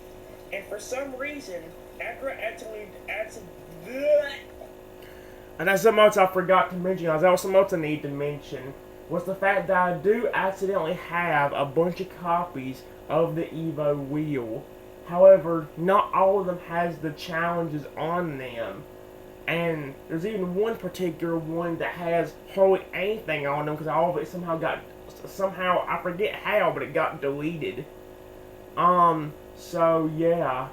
And for some reason, after I accidentally And that's something else I forgot to mention. That's also something else I need to mention. Was the fact that I do accidentally have a bunch of copies of the Evo wheel. However, not all of them has the challenges on them. And there's even one particular one that has hardly anything on them because all of it somehow, I forget how, but it got deleted. So yeah.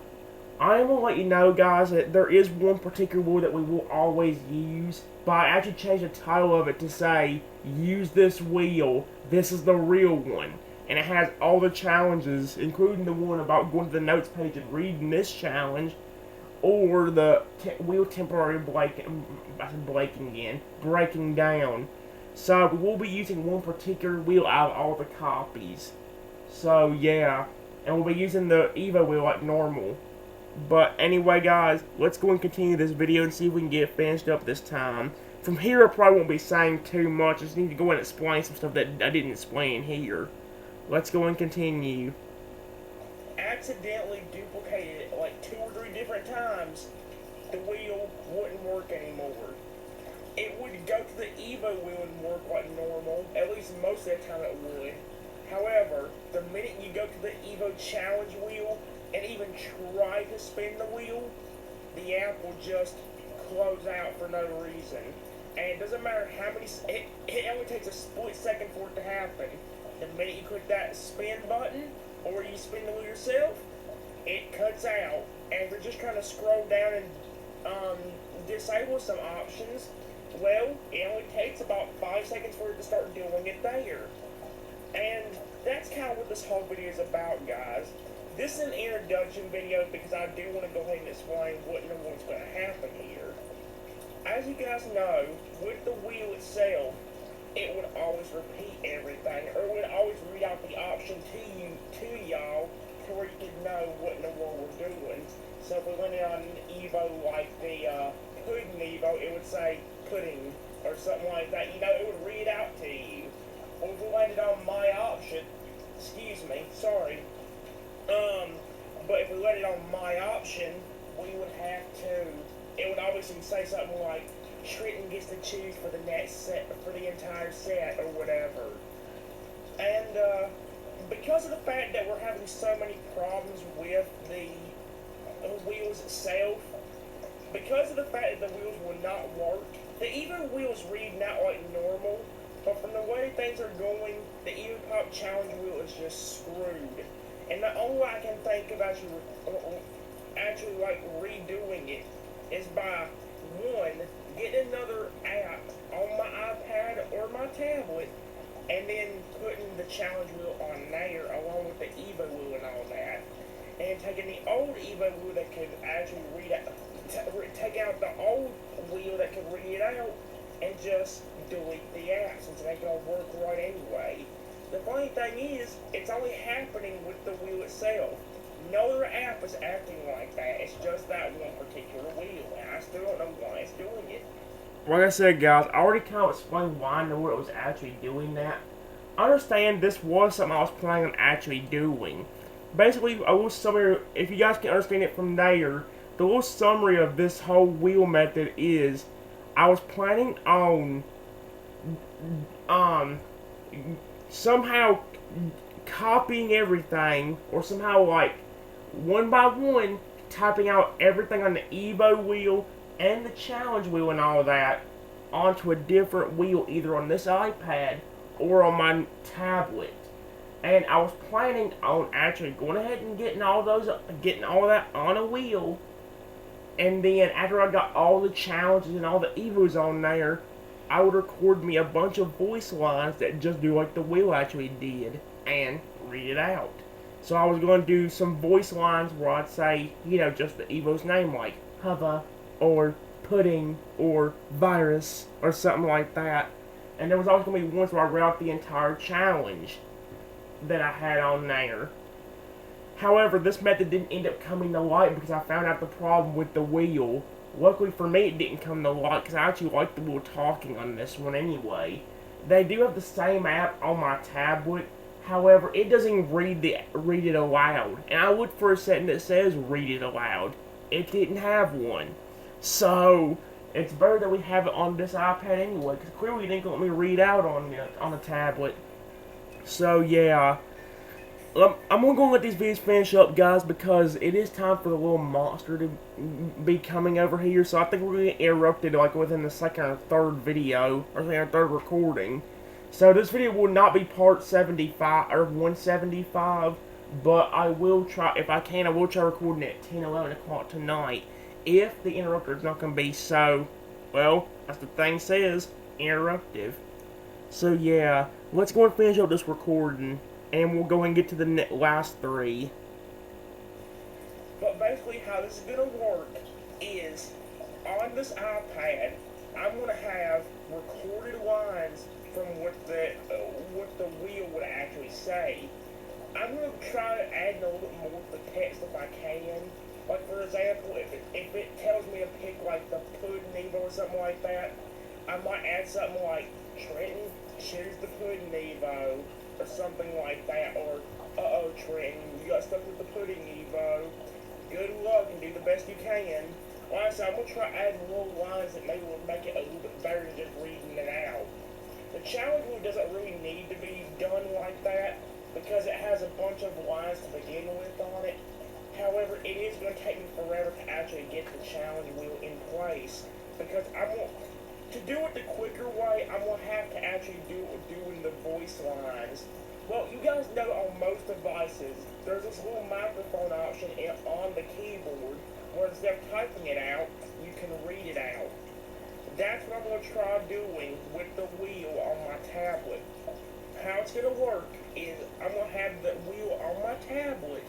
I am going to let you know, guys, that there is one particular wheel that we will always use, but I actually changed the title of it to say, use this wheel, this is the real one. And it has all the challenges, including the one about going to the notes page and reading this challenge, or the wheel temporary breaking down. So we will be using one particular wheel out of all the copies. So yeah, and we'll be using the Evo wheel like normal. But anyway, guys, let's go and continue this video and see if we can get it finished up this time. From here, I probably won't be saying too much. I just need to go and explain some stuff that I didn't explain here. Let's go and continue. Accidentally duplicated it like 2 or 3 different times, the wheel wouldn't work anymore. It would go to the Evo wheel and work like normal, at least most of the time it would. However, the minute you go to the Evo challenge wheel and even try to spin the wheel, the app will just close out for no reason. And it doesn't matter how many, it only takes a split second for it to happen. The minute you click that spin button, or you spin the wheel yourself, it cuts out. And if you're just trying to scroll down and disable some options, well, it only takes about 5 seconds for it to start doing it there. And that's kind of what this whole video is about, guys. This is an introduction video because I do want to go ahead and explain what in the world's going to happen here. As you guys know, with the wheel itself, it would always repeat everything, or it would always read out the option to y'all, to where you could know what in the world we're doing. So if we landed on an Evo like the pudding Evo, it would say pudding, or something like that. You know, it would read out to you. Or if we landed on my option, but if we landed on my option, we would have to, it would obviously say something like, Trenton gets to choose for the next set, for the entire set, or whatever. And, because of the fact that we're having so many problems with the wheels itself, because of the fact that the wheels will not work, the Evo wheels read out like normal, but from the way things are going, the EvoPop challenge wheel is just screwed. And the only way I can think of actually like redoing it is by, one, getting another app on my iPad or my tablet, and then putting the challenge wheel on there along with the Evo wheel and all that, and taking the old Evo wheel that could actually read out, take out the old wheel that could read it out, and just delete the app since it ain't gonna work right anyway. The funny thing is, it's only happening with the wheel itself. No other app is acting like that. It's just that one particular wheel, and I still don't know why it's doing it. Like I said, guys, I already kind of explained why I know it was actually doing that. I understand this was something I was planning on actually doing. Basically, a little summary, if you guys can understand it from there, the little summary of this whole wheel method is, I was planning on, somehow copying everything, or somehow, like, one by one, typing out everything on the Evo wheel and the challenge wheel and all that onto a different wheel, either on this iPad or on my tablet. And I was planning on actually going ahead and getting all that on a wheel, and then after I got all the challenges and all the Evos on there, I would record me a bunch of voice lines that just do like the wheel actually did, and read it out. So I was going to do some voice lines where I'd say, you know, just the Evo's name, like Hubba, or Pudding, or Virus, or something like that. And there was also going to be ones where I read out the entire challenge that I had on there. However, this method didn't end up coming to light because I found out the problem with the wheel. Luckily for me, it didn't come to light because I actually like the wheel talking on this one anyway. They do have the same app on my tablet. However, it doesn't even read it aloud. And I looked for a setting that says read it aloud. It didn't have one. So it's better that we have it on this iPad anyway, because clearly it didn't let me read out on a tablet. So yeah. I'm going to let these videos finish up, guys, because it is time for the little monster to be coming over here. So I think we're going to get interrupted like within the second or third video, or the third recording. So this video will not be part 75 or 175, but I will try, if I can, I will try recording at 10, 11 o'clock tonight. If the interrupter is not going to be so, well, as the thing says, interruptive. So yeah, let's go and finish up this recording. And we'll go and get to the last three. But basically how this is going to work is, on this iPad, I'm going to have recorded lines from what the wheel would actually say. I'm going to try to add a little bit more to the text if I can. Like, for example, if it tells me to pick, like, the Pudding Evo or something like that, I might add something like, Trenton, choose the Pudding Evo, or something like that, or, uh-oh, Trenton, you got stuck with the Pudding Evo, good luck and do the best you can. Like I said, I'm going to try adding little lines that maybe will make it a little bit better than just reading it out. The challenge really doesn't really need to be done like that, because it has a bunch of lines to begin with on it. However, it is going to take me forever to actually get the challenge wheel in place, because to do it the quicker way, I'm going to have to actually do it with doing the voice lines. Well, you guys know on most devices, there's this little microphone option on the keyboard where instead of typing it out, you can read it out. That's what I'm going to try doing with the wheel on my tablet. How it's going to work is I'm going to have the wheel on my tablet,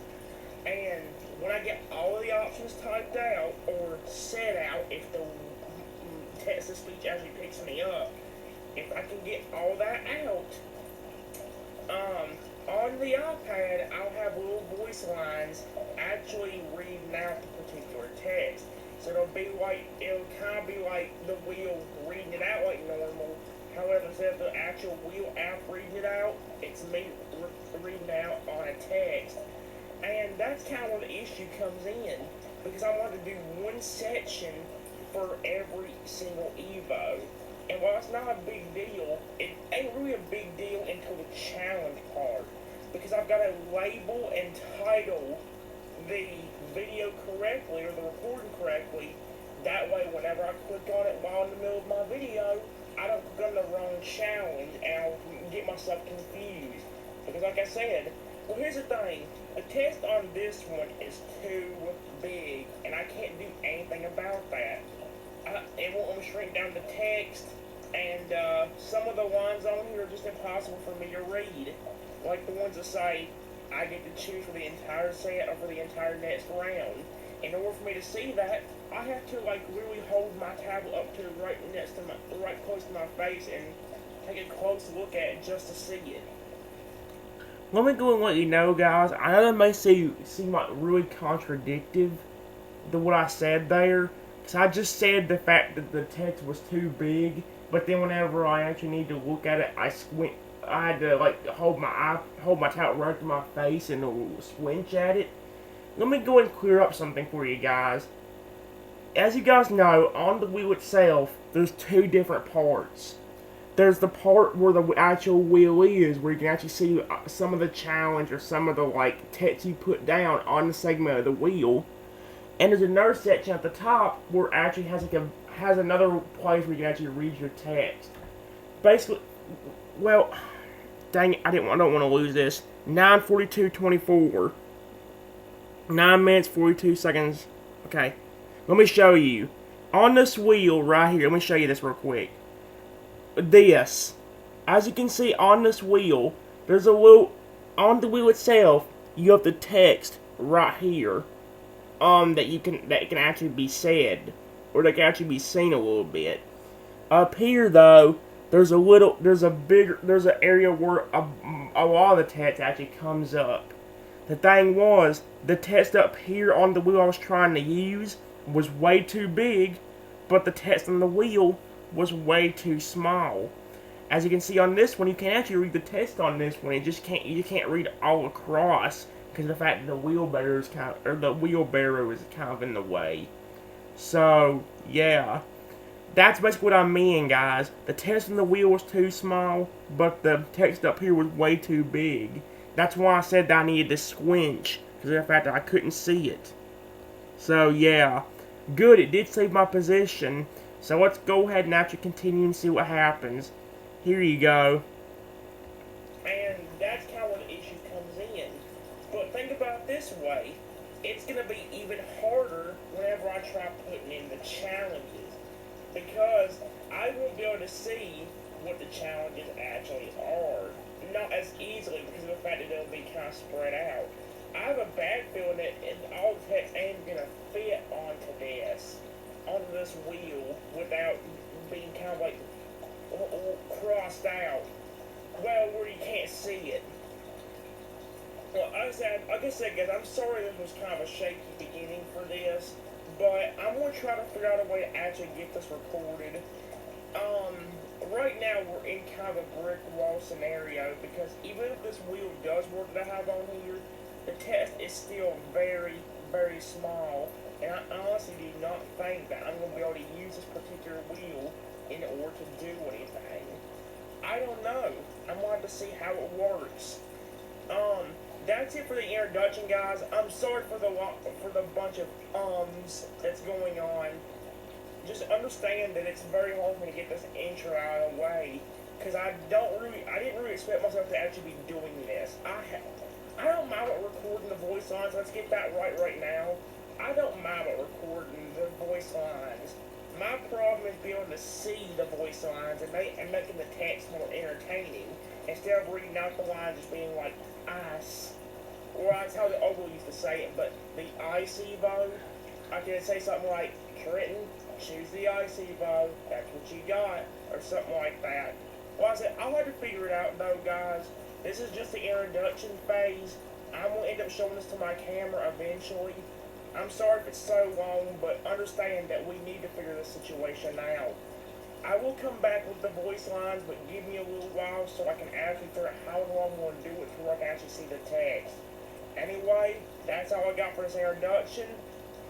and when I get all of the options typed out or set out, if the text-to-speech actually picks me up, if I can get all that out, on the iPad, I'll have little voice lines actually reading out the particular text. So it'll kind of be like the wheel reading it out like normal. However, instead of the actual wheel app reading it out, it's me reading out on a text. And that's kind of where the issue comes in, because I want to do one section for every single Evo. And while it's not a big deal, it ain't really a big deal until the challenge part, because I've got to label and title the video correctly, or the recording correctly. That way, whenever I click on it while in the middle of my video, I don't click on the wrong challenge and I'll get myself confused. Because like I said, well, here's the thing. The text on this one is too big, and I can't do anything about that. It won't let me shrink down the text, and some of the lines on here are just impossible for me to read. Like the ones that say, I get to choose for the entire set or for the entire next round. In order for me to see that, I have to like literally hold my tablet up to right close to my face and take a close look at it just to see it. Let me go and let you know, guys. I know that may seem like really contradictive to what I said there, because I just said the fact that the text was too big, but then whenever I actually need to look at it, I had to like hold my tablet right to my face and squinch at it. Let me go and clear up something for you guys. As you guys know, on the wheel itself, there's two different parts. There's the part where the actual wheel is, where you can actually see some of the challenge or some of the like text you put down on the segment of the wheel. And there's another section at the top where it actually has another place where you can actually read your text. Basically, well, dang it, I don't want to lose this. 9:42:24. 9 minutes 42 seconds. Okay, let me show you. On this wheel right here, let me show you this real quick. As you can see on this wheel, there's a little, on the wheel itself, you have the text right here, that can actually be said, or that can actually be seen a little bit. Up here though, there's an area where a lot of the text actually comes up. The thing was, the text up here on the wheel I was trying to use was way too big, but the text on the wheel was way too small. As you can see on this one, you can actually read the text on this one. You can't read all across because of the fact that the wheelbarrow is kind of in the way. So yeah, that's basically what I mean, guys. The text on the wheel was too small, but the text up here was way too big. That's why I said that I needed to squinch, because of the fact that I couldn't see it. So yeah, good, it did save my position. So let's go ahead and actually continue and see what happens. Here you go. And that's kind of where the issue comes in. But think about it this way. It's going to be even harder whenever I try putting in the challenges. Because I won't be able to see what the challenges actually are. Not as easily because of the fact that they'll be kind of spread out. I have a bad feeling that all the text ain't going to fit onto this wheel without being kind of like crossed out. Well, where you can't see it. Well, like I said, guys, I'm sorry this was kind of a shaky beginning for this, but I'm going to try to figure out a way to actually get this recorded. Right now we're in kind of a brick wall scenario, because even if this wheel does work that I have on here, the test is still very, very small, and I honestly do not think that I'm going to be able to use this particular wheel in order to do anything. I don't know. I'm going to have to see how it works. That's it for the introduction, guys. I'm sorry for the bunch of ums that's going on. Just understand that it's very hard for me to get this intro out of the way, because I didn't really expect myself to actually be doing this. I don't mind about recording the voice lines. Let's get that right now. I don't mind about recording the voice lines. My problem is being able to see the voice lines and making the text more entertaining, instead of reading out the lines just being like ice. Or that's how the Oval used to say it, but the icy bow, I can say something like, Trenton, choose the icy bow, that's what you got, or something like that. Well, I said, I'll have to figure it out though, guys. This is just the introduction phase. I'm going to end up showing this to my camera eventually. I'm sorry if it's so long, but understand that we need to figure this situation out. I will come back with the voice lines, but give me a little while so I can actually figure out how long I'm going to do it before I can actually see the text. Anyway, that's all I got for this introduction.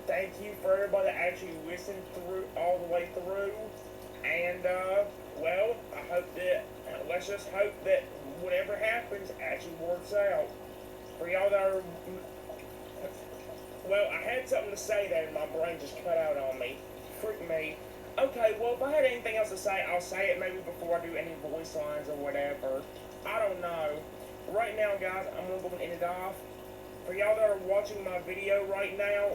Thank you for everybody that actually listened through all the way through. And, well, let's just hope that whatever happens actually works out. For y'all that are... Well, I had something to say there and my brain just cut out on me. Freak me. Okay, well, if I had anything else to say, I'll say it maybe before I do any voice lines or whatever. I don't know. Right now, guys, I'm going to go and end it off. For y'all that are watching my video right now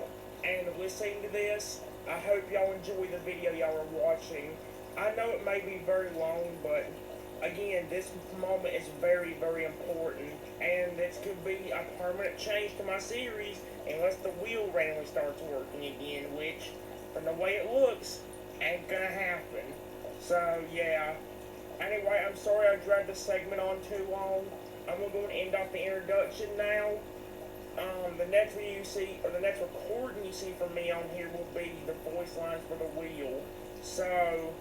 and listening to this, I hope y'all enjoy the video y'all are watching. I know it may be very long, but again, this moment is very, very important, and this could be a permanent change to my series unless the wheel randomly starts working again, which, from the way it looks, ain't gonna happen. So, yeah. Anyway, I'm sorry I dragged this segment on too long. I'm gonna go and end off the introduction now. The next video you see, or the next recording you see from me on here will be the voice lines for the wheel. So,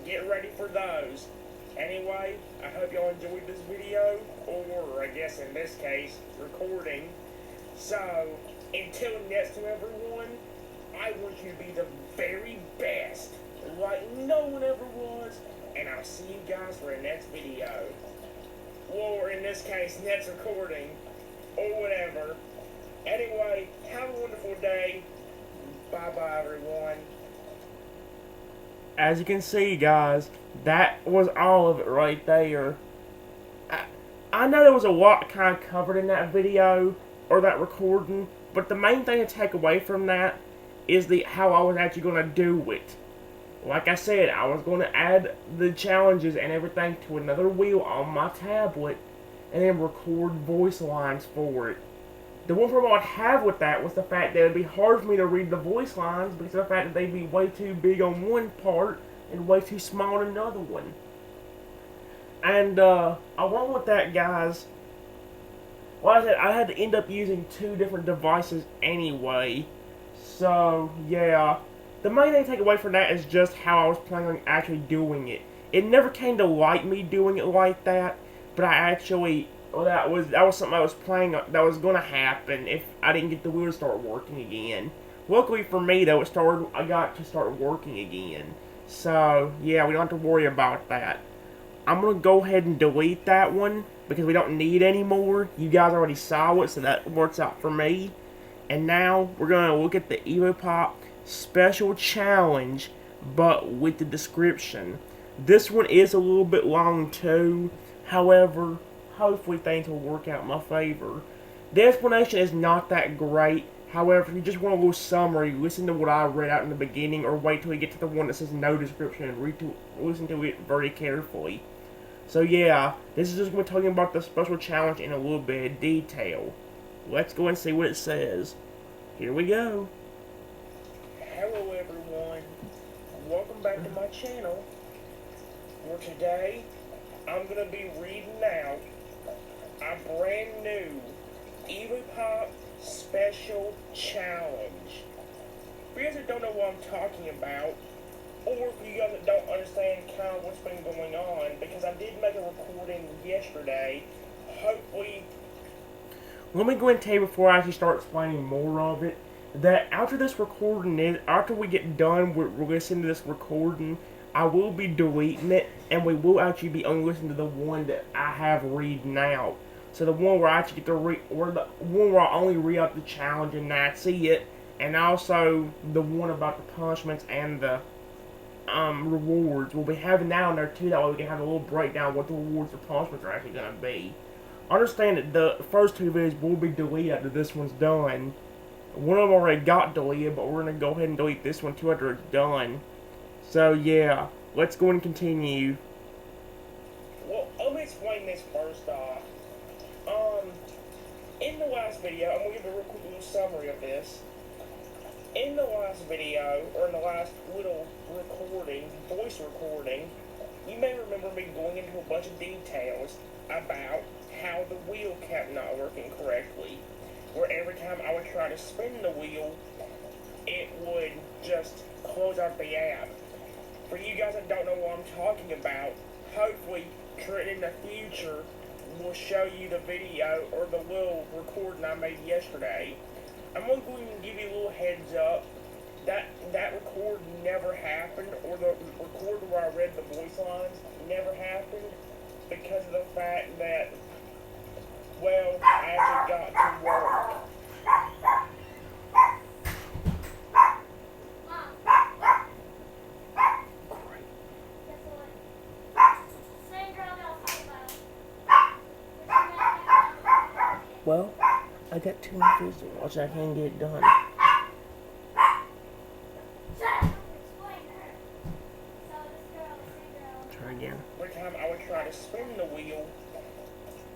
get ready for those. Anyway, I hope y'all enjoyed this video, or I guess in this case, recording. So, until next time everyone, I want you to be the very best, like no one ever was, and I'll see you guys for the next video. Or in this case, next recording, or whatever. Anyway, have a wonderful day. Bye-bye, everyone. As you can see, guys, that was all of it right there. I know there was a lot kind of covered in that video, or that recording, but the main thing to take away from that is how I was actually going to do it. Like I said, I was going to add the challenges and everything to another wheel on my tablet, and then record voice lines for it. The one problem I'd have with that was the fact that it would be hard for me to read the voice lines because of the fact that they'd be way too big on one part and way too small on another one. And along with that, guys, like I said, I had to end up using two different devices anyway. So, yeah. The main thing to take away from that is just how I was planning on actually doing it. It never came to light me doing it like that, but I actually, well, that was something I was planning on, that was going to happen if I didn't get the wheel to start working again. Luckily for me, though, I got to start working again. So, yeah, we don't have to worry about that. I'm going to go ahead and delete that one because we don't need any more. You guys already saw it, so that works out for me. And now we're going to look at the EvoPop special challenge, but with the description. This one is a little bit long too. However, hopefully things will work out in my favor. The explanation is not that great. However, if you just want a little summary, listen to what I read out in the beginning, or wait till you get to the one that says no description and listen to it very carefully. So yeah, this is just going to be talking about the special challenge in a little bit of detail. Let's go and see what it says. Here we go. Hello everyone, welcome back to my channel. For today, I'm going to be reading out a brand new EvoPop special challenge. For you guys that don't know what I'm talking about, or for you guys that don't understand kind of what's been going on, because I did make a recording yesterday, hopefully... Let me go ahead and tell you before I actually start explaining more of it, that after this recording, after we get done with listening to this recording, I will be deleting it, and we will actually be only listening to the one that I have reading out. So the one where I actually get to read, or the one where I only read out the challenge and that's it, and also the one about the punishments and the rewards. We'll be having that on there too, that way we can have a little breakdown of what the rewards or punishments are actually going to be. Understand that the first two videos will be deleted after this one's done. One of them already got deleted, but we're going to go ahead and delete this one too after it's done. So yeah, let's go and continue. Well, let me explain this first off. In the last video, I'm going to give a real quick little summary of this. In the last video, or in the last little recording, voice recording, you may remember me going into a bunch of details about how the wheel kept not working correctly. Where every time I would try to spin the wheel, it would just close out the app. For you guys that don't know what I'm talking about, hopefully, in the future, will show you the video or the little recording I made yesterday. I'm going to go and give you a little heads up. That record never happened, or the record where I read the voice lines never happened, because of the fact that, well, I actually got to work. Well, I got too many things to watch, I can't get it done. Try again. Every time I would try to spin the wheel,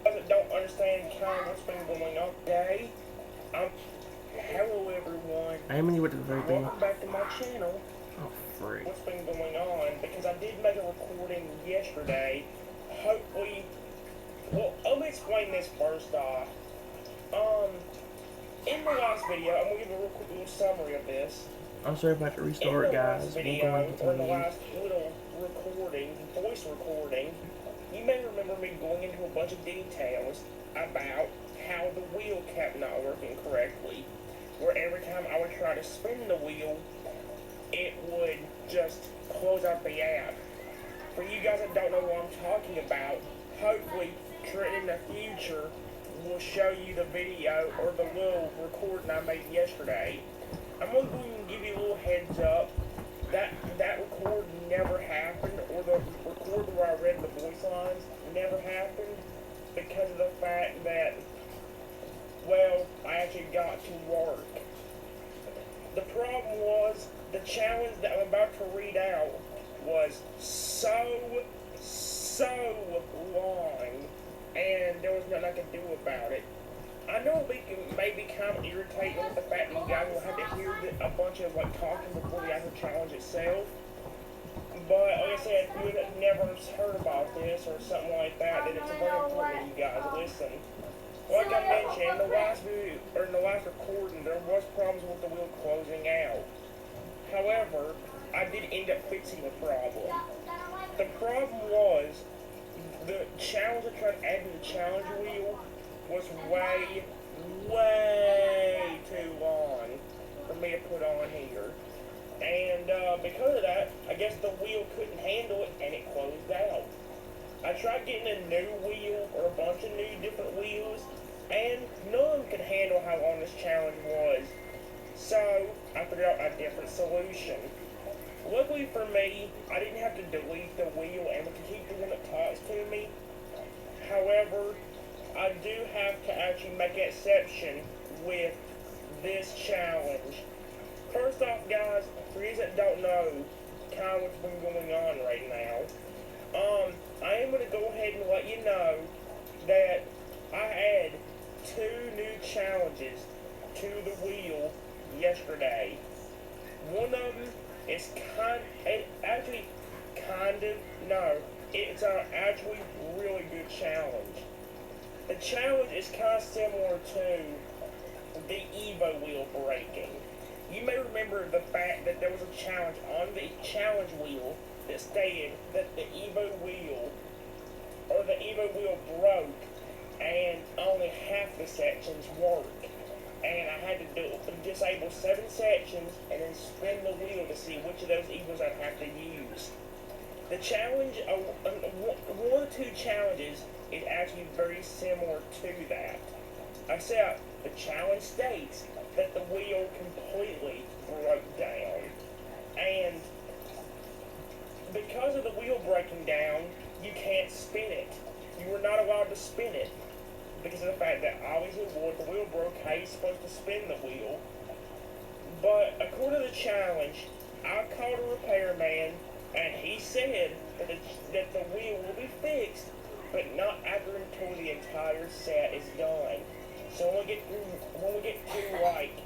I don't understand kind of what's been going on today. Hello everyone. I am with the very thing. Welcome back to my channel. Oh, freak. What's been going on, because I did make a recording yesterday. Hopefully, well, let me explain this first off. In the last video, I'm going to give a real quick little summary of this. I'm sorry about the restart, guys. In the last video, or in the last little recording, voice recording, you may remember me going into a bunch of details about how the wheel kept not working correctly. Where every time I would try to spin the wheel, it would just close out the app. For you guys that don't know what I'm talking about, hopefully, in the future, will show you the video or the little recording I made yesterday. I'm going to go and give you a little heads up. That record never happened, or the record where I read the voice lines never happened, because of the fact that, well, I actually got to work. The problem was, the challenge that I'm about to read out was so long, and there was nothing I could do about it. I know it may be kind of irritating with the fact that you guys will have to hear a bunch of like talking before the actual challenge itself. But like I said, if you have never heard about this or something like that, then it's very important that you guys listen. Like I mentioned, in the last video, or in the last recording, there was problems with the wheel closing out. However, I did end up fixing the problem. The problem was, the challenge I tried to add to the challenge wheel was way too long for me to put on here. And because of that, I guess the wheel couldn't handle it and it closed out. I tried getting a new wheel or a bunch of new different wheels, and none of them could handle how long this challenge was. So I figured out a different solution. Luckily for me, I didn't have to delete the wheel and we could keep the one that talks to me. However, I do have to actually make an exception with this challenge. First off, guys, for you that don't know kind of what's been going on right now, I am going to go ahead and let you know that I had 2 new challenges to the wheel yesterday. One of them is it's an actually really good challenge. The challenge is kind of similar to the Evo wheel breaking. You may remember the fact that there was a challenge on the challenge wheel that stated that the Evo wheel broke and only half the sections worked. And I had to disable 7 sections and then spin the wheel to see which of those Evos I'd have to use. The challenge, one of the 2 challenges is actually very similar to that. Except the challenge states that the wheel completely broke down. And because of the wheel breaking down, you can't spin it. You were not allowed to spin it because of the fact that obviously if the wheel broke, how are you supposed to spin the wheel? But according to the challenge, I called a repairman and he said that the wheel will be fixed, but not until the entire set is done. So when we get to like,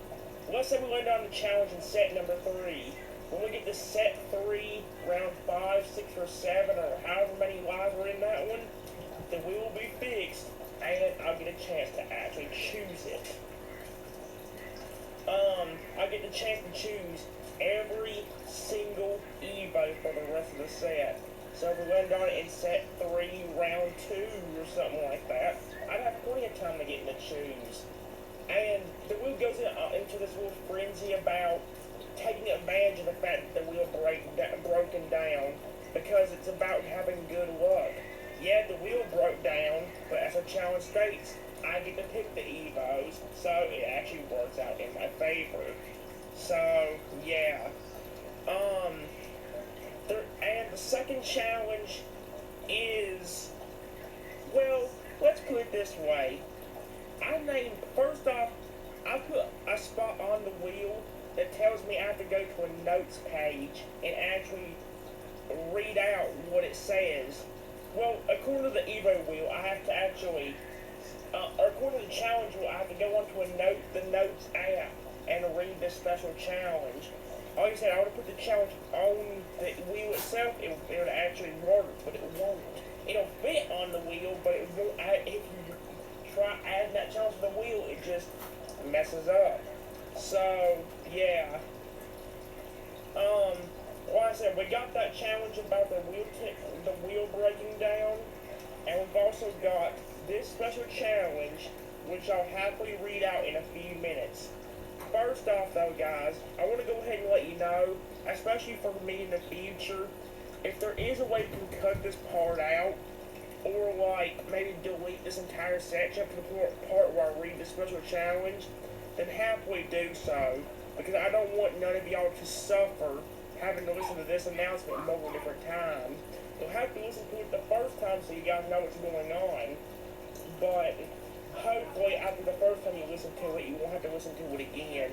let's say we land on the challenge in set number 3. When we get to set 3, round 5, 6, or 7, or however many lives were in that one, the wheel will be fixed, and I'll get a chance to actually choose it. I get the chance to choose every single Evo for the rest of the set. So if we land on it in set 3, round 2, or something like that, I'd have plenty of time to get to choose. And the wheel goes into this little frenzy about taking advantage of the fact that the wheel broken down because it's about having good luck. Yeah, the wheel broke down, but as the challenge states, I get to pick the Evos, so it actually works out in my favor. So, yeah. And the second challenge is, well, let's put it this way. First off, I put a spot on the wheel that tells me I have to go to a notes page and actually read out what it says. Well, according to the Evo wheel, I have to actually, according to the challenge wheel, I have to go onto the notes app and read this special challenge. Like I said, I would have put the challenge on the wheel itself, it would actually work, but it won't. It'll fit on the wheel, but it won't. If you try adding that challenge to the wheel, it just messes up. So, yeah. Like I said, we got that challenge about the wheel breaking down, and we've also got this special challenge, which I'll happily read out in a few minutes. First off, though, guys, I want to go ahead and let you know, especially for me in the future, if there is a way you can cut this part out, or like maybe delete this entire section for the part where I read the special challenge, then happily do so, because I don't want none of y'all to suffer having to listen to this announcement multiple different times. You'll have to listen to it the first time so you guys know what's going on, but hopefully after the first time you listen to it, you won't have to listen to it again.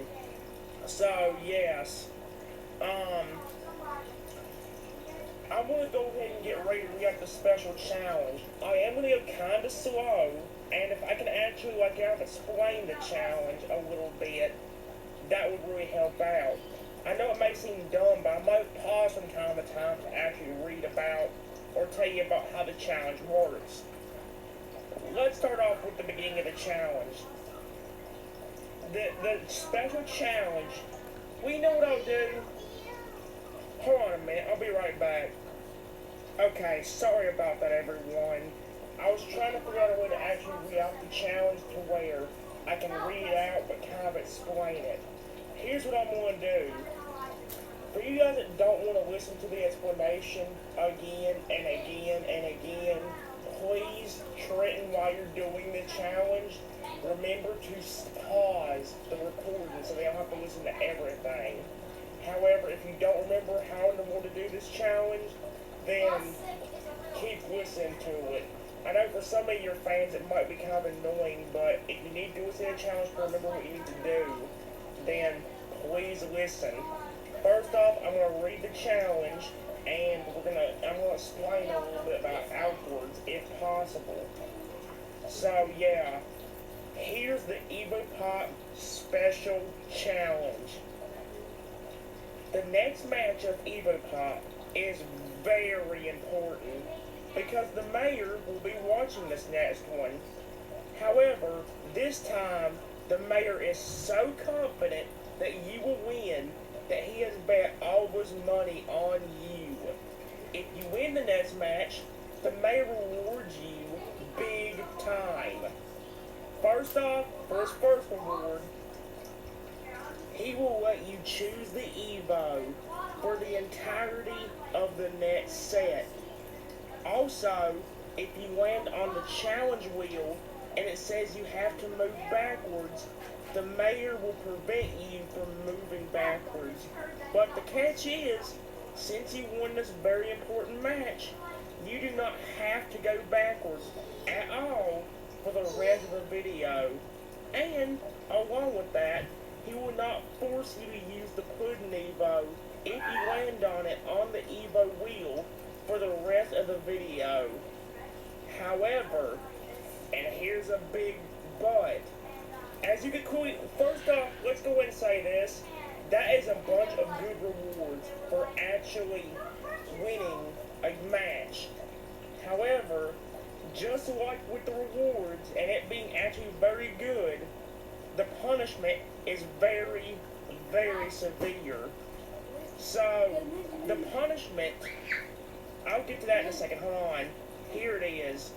So, yes. I'm going to go ahead and get ready to read out the special challenge. I am going to go kind of slow And if I can actually explain the challenge a little bit, that would really help out. I know it may seem dumb, but I might pause from time to time to actually read about or tell you about how the challenge works. Let's start off with the beginning of the challenge. The special challenge, we know what I'll do. Hold on a minute, I'll be right back. Okay, sorry about that, everyone. I was trying to figure out a way to actually read out the challenge to where I can read it out but kind of explain it. Here's what I'm going to do. For you guys that don't want to listen to the explanation again and again and again, please, Trenton, while you're doing the challenge, remember to pause the recording so they don't have to listen to everything. However, if you don't remember how in the world to do this challenge, then keep listening to it. I know for some of your fans it might be kind of annoying, but if you need to listen to the challenge to remember what you need to do, then please listen. First off, I'm going to read the challenge, and I'm going to explain a little bit about outwards, if possible. So, yeah, here's the EvoPop Special Challenge. The next match of EvoPop is very important, because the mayor will be watching this next one. However, this time, the mayor is so confident that you will win that he has bet all of his money on you. If you win the next match, the mayor will reward you big time. First off, for his first reward, he will let you choose the Evo for the entirety of the next set. Also, if you land on the challenge wheel and it says you have to move backwards, the mayor will prevent you from moving backwards. But the catch is, since you won this very important match, you do not have to go backwards at all for the rest of the video. And, along with that, he will not force you to use the Pudding Evo if you land on it on the Evo wheel for the rest of the video. However, and here's a big but, as you can quickly, first off, let's go ahead and say this, that is a bunch of good rewards for actually winning a match. However, just like with the rewards and it being actually very good, the punishment is very, very severe. So, the punishment, I'll get to that in a second, hold on. Here it is.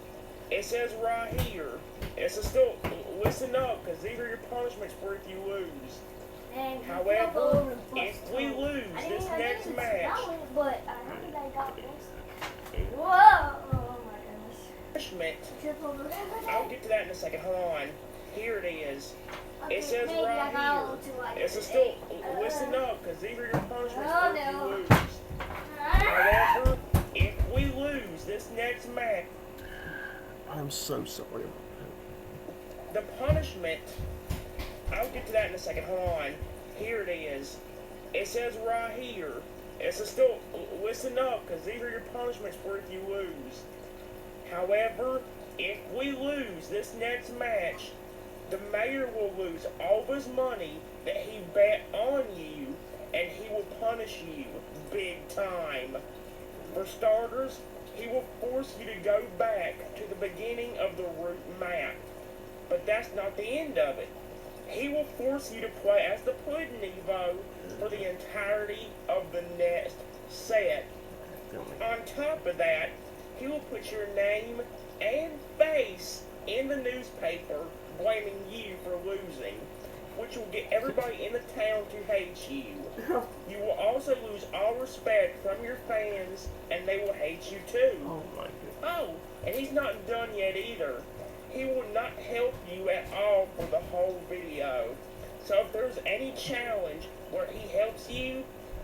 It says right here. It's still, listen up, because these are your punishments for if you lose. However, if we lose this next match, Whoa! Oh my goodness. punishment, I'll get to that in a second, hold on. Here it is. It says right here. It's still, listen up, because these are your punishments for if you lose. However, if we lose this next match, I'm so sorry. the punishment, I'll get to that in a second, hold on. Here it is. It says right here. It's still, listen up, because these are your punishments for if you lose. However, if we lose this next match, the mayor will lose all of his money that he bet on you, and he will punish you big time. For starters, he will force you to go back to the beginning of the route map. But that's not the end of it. He will force you to play as the Pudding Evo for the entirety of the next set. On top of that, he will put your name and face in the newspaper blaming you for losing, which will get everybody in the town to hate you. You will also lose all respect from your fans, and they will hate you too. Oh my goodness. Oh, and he's not done yet either. He will not help you at all for the whole video. So if there's any challenge where he helps you,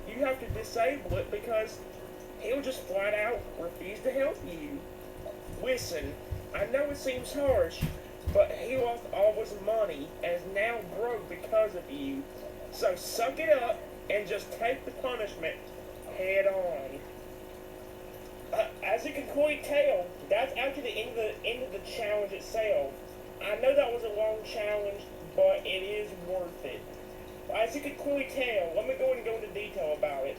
you have to disable it because he'll just flat out refuse to help you. Listen, I know it seems harsh, but he lost all his money and is now broke because of you. So suck it up and just take the punishment head on. As you can clearly tell, that's actually the end of the challenge itself. I know that was a long challenge, but it is worth it. As you can clearly tell, let me go ahead and go into detail about it.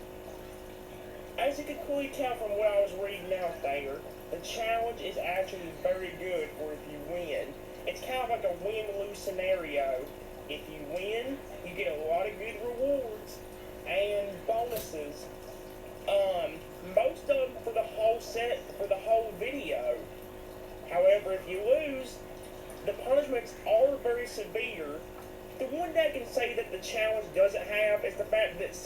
As you can clearly tell from what I was reading out there, the challenge is actually very good for if you win. It's kind of like a win-lose scenario. If you win, you get a lot of good rewards and bonuses. Most of them for the whole set, for the whole video. However, if you lose, the punishments are very severe. The one that I can say that the challenge doesn't have is the fact that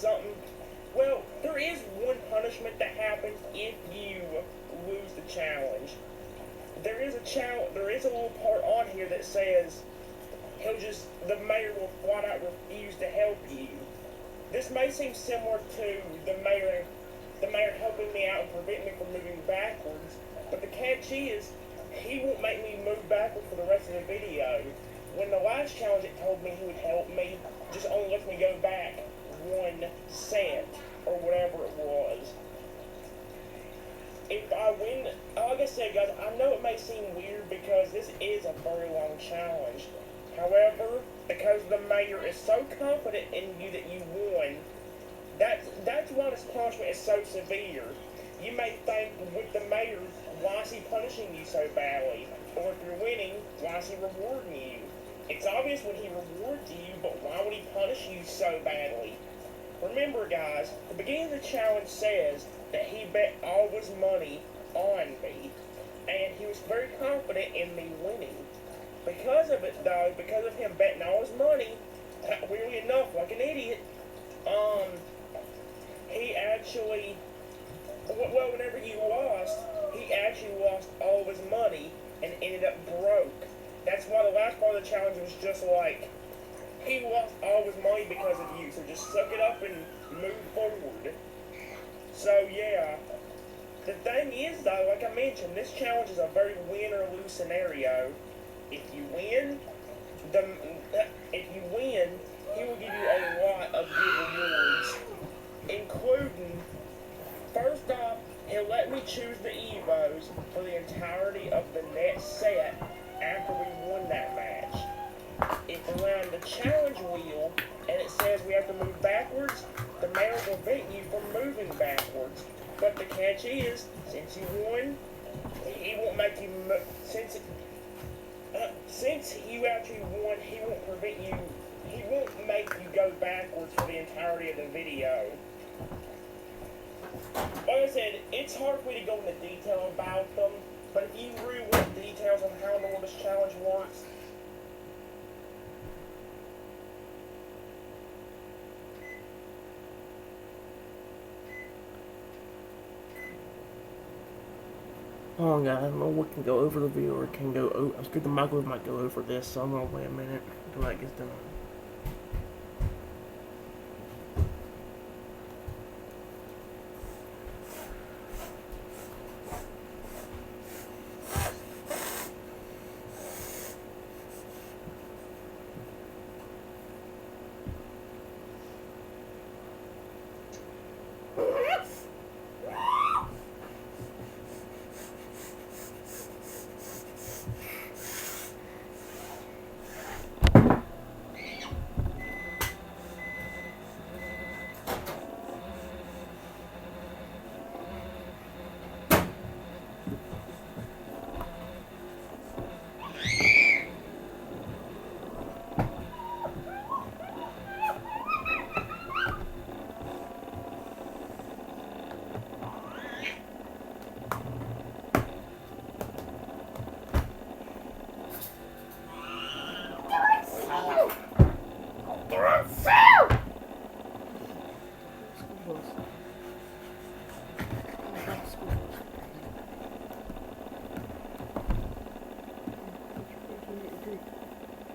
well, there is one punishment that happens if you lose the challenge. There is a little part on here that says the mayor will flat out refuse to help you. This may seem similar to the mayor helping me out and preventing me from moving backwards, but the catch is, he won't make me move backwards for the rest of the video. When the last challenge it told me he would help me, just only lets me go back one set, or whatever it was. If I win, like I said guys, I know it may seem weird because this is a very long challenge. However, because the mayor is so confident in you that you won, that's why this punishment is so severe. You may think with the mayor, why is he punishing you so badly? Or if you're winning, why is he rewarding you? It's obvious when he rewards you, but why would he punish you so badly? Remember guys, the beginning of the challenge says that he bet all of his money on me, and he was very confident in me winning. Because of it though, because of him betting all his money, weirdly enough, like an idiot, he actually, well, whenever he actually lost all of his money and ended up broke. That's why the last part of the challenge was just like, he lost all of his money because of you, so just suck it up and move forward. So yeah, the thing is though, like I mentioned, this challenge is a very win or lose scenario. If you win, he will give you a lot of good rewards, including, first off, he'll let me choose the Evos for the entirety of the next set after we won that match. If we're on the challenge wheel and it says we have to move backwards, the mayor will prevent you from moving backwards. But the catch is, since you won, he won't make you move. Since you actually won, he won't prevent you. He won't make you go backwards for the entirety of the video. Like I said, it's hard for me to go into detail about them, but if you really want details on how in the world this challenge works, Oh god, I don't know what can go over the video or can go over. I'm scared the microwave might go over this, so I'm gonna wait a minute until that gets done.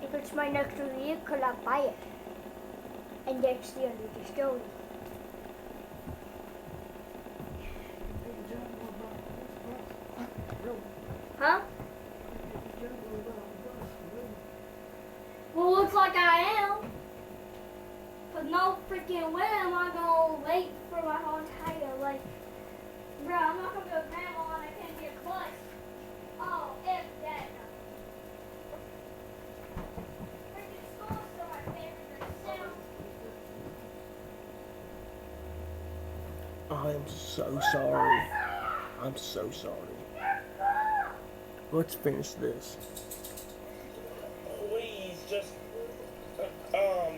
If it's my next review, could I buy it? And that's the end of the story. Huh? Well, looks like I am. But no freaking way am I gonna wait for my whole entire life. Bro, I'm not gonna go grandma and I can't get a bus. Oh, if that. I'm so sorry. I'm so sorry. Let's finish this. Please just um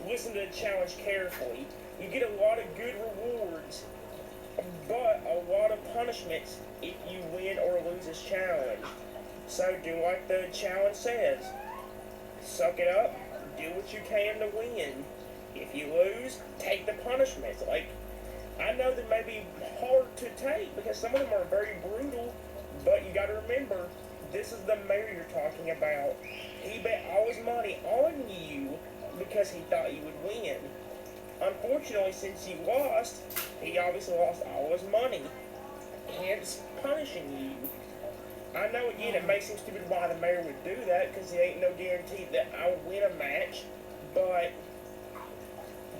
listen to the challenge carefully. You get a lot of good rewards, but a lot of punishments if you win or lose this challenge. So do like the challenge says. Suck it up, do what you can to win. If you lose, take the punishments. Like, I know they may be hard to take because some of them are very brutal, but you gotta remember, this is the mayor you're talking about. He bet all his money on you because he thought you would win. Unfortunately, since you lost, he obviously lost all his money, hence punishing you. I know, again, it may seem stupid why the mayor would do that, because there ain't no guarantee that I would win a match, but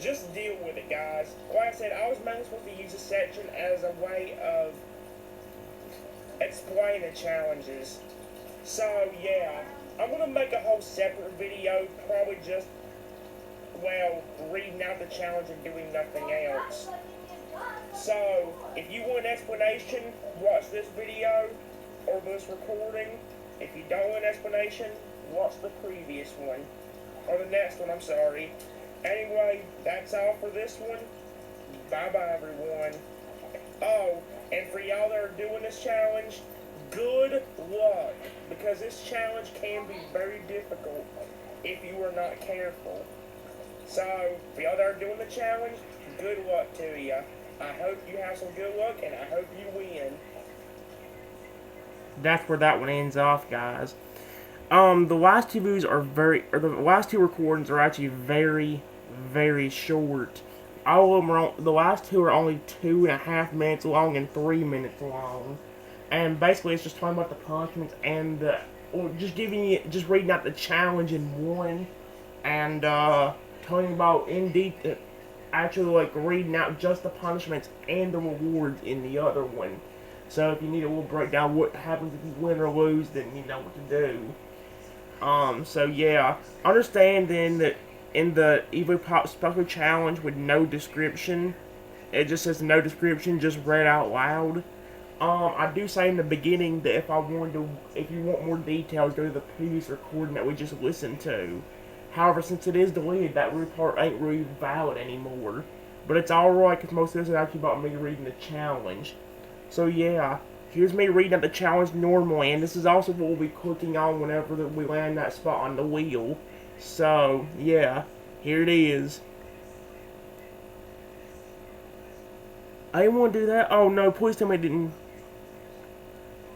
just deal with it, guys. Like I said, I was mainly supposed to use this section as a way of explaining challenges. So, yeah, I'm going to make a whole separate video, probably just, well, reading out the challenge and doing nothing else. So, if you want an explanation, watch this video or this recording. If you don't want an explanation, watch the previous one. Or the next one, I'm sorry. Anyway, that's all for this one. Bye-bye, everyone. Oh, and for y'all that are doing this challenge, good luck. Because this challenge can be very difficult if you are not careful. So, for y'all that are doing the challenge, good luck to you. I hope you have some good luck, and I hope you win. That's where that one ends off, guys. The last two views are the last two recordings are actually very, very short. All of them are, the last two are only 2.5 minutes long and 3 minutes long. And basically it's just talking about the punishments and just reading out the challenge in one. And, telling about in detail, actually like reading out just the punishments and the rewards in the other one. So if you need a little breakdown what happens if you win or lose, then you know what to do. So yeah, understand then that in the EvoPop Special Challenge with no description, it just says no description, just read out loud. I do say in the beginning that if you want more details, go to the previous recording that we just listened to. However, since it is deleted, that part ain't really valid anymore. But it's alright, because most of this is actually about me reading the challenge. So yeah, here's me reading out the challenge normally, and this is also what we'll be clicking on whenever we land that spot on the wheel. So, yeah, here it is. I didn't want to do that. Oh no, please tell me I didn't.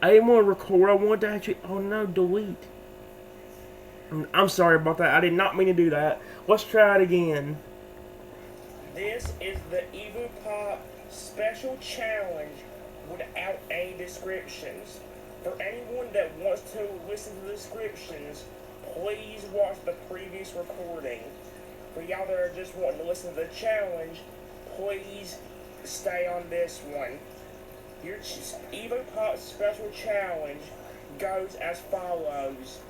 I didn't want to record, I wanted to actually, oh no, delete. I'm sorry about that, I did not mean to do that. Let's try it again. This is the EvoPop Special Challenge without any descriptions. For anyone that wants to listen to the descriptions, please watch the previous recording. For y'all that are just wanting to listen to the challenge, please stay on this one. Your EvoPop Special Challenge goes as follows.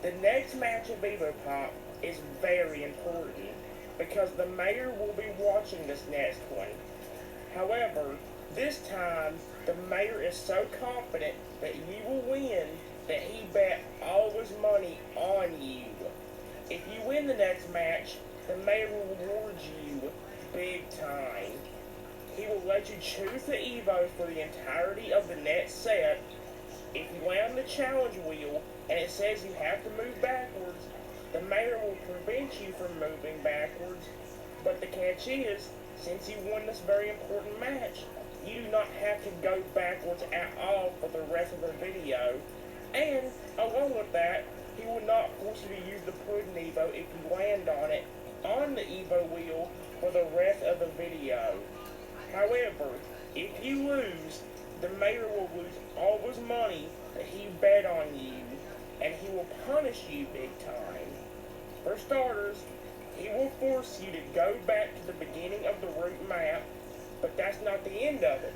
The next match of EvoPop is very important because the mayor will be watching this next one. However, this time, the mayor is so confident that you will win that he bet all of his money on you. If you win the next match, the mayor will reward you big time. He will let you choose the Evo for the entirety of the next set. If you land on the challenge wheel and it says you have to move backwards, the mayor will prevent you from moving backwards. But the catch is, since you won this very important match, you do not have to go backwards at all for the rest of the video. And, along with that, he will not force you to use the Pudding Evo if you land on it on the Evo wheel for the rest of the video. However, if you lose, the mayor will lose all of his money that he bet on you, and he will punish you big time. For starters, he will force you to go back to the beginning of the route map, but that's not the end of it.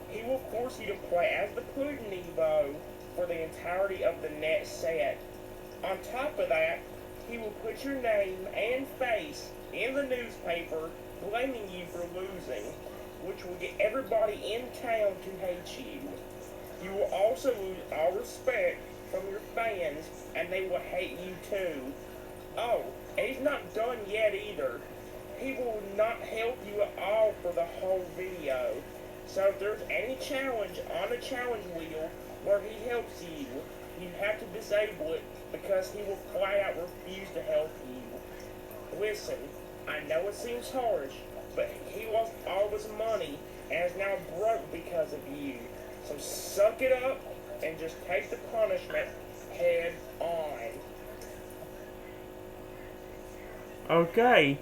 He will force you to play as the Pudding Evo for the entirety of the next set. On top of that, he will put your name and face in the newspaper blaming you for losing. which will get everybody in town to hate you. You will also lose all respect from your fans, and they will hate you too. Oh, and he's not done yet either. He will not help you at all for the whole video. So if there's any challenge on the challenge wheel where he helps you, you have to disable it because he will flat out refuse to help you. Listen, I know it seems harsh, but he lost all his money and is now broke because of you. So suck it up and just take the punishment head on. Okay.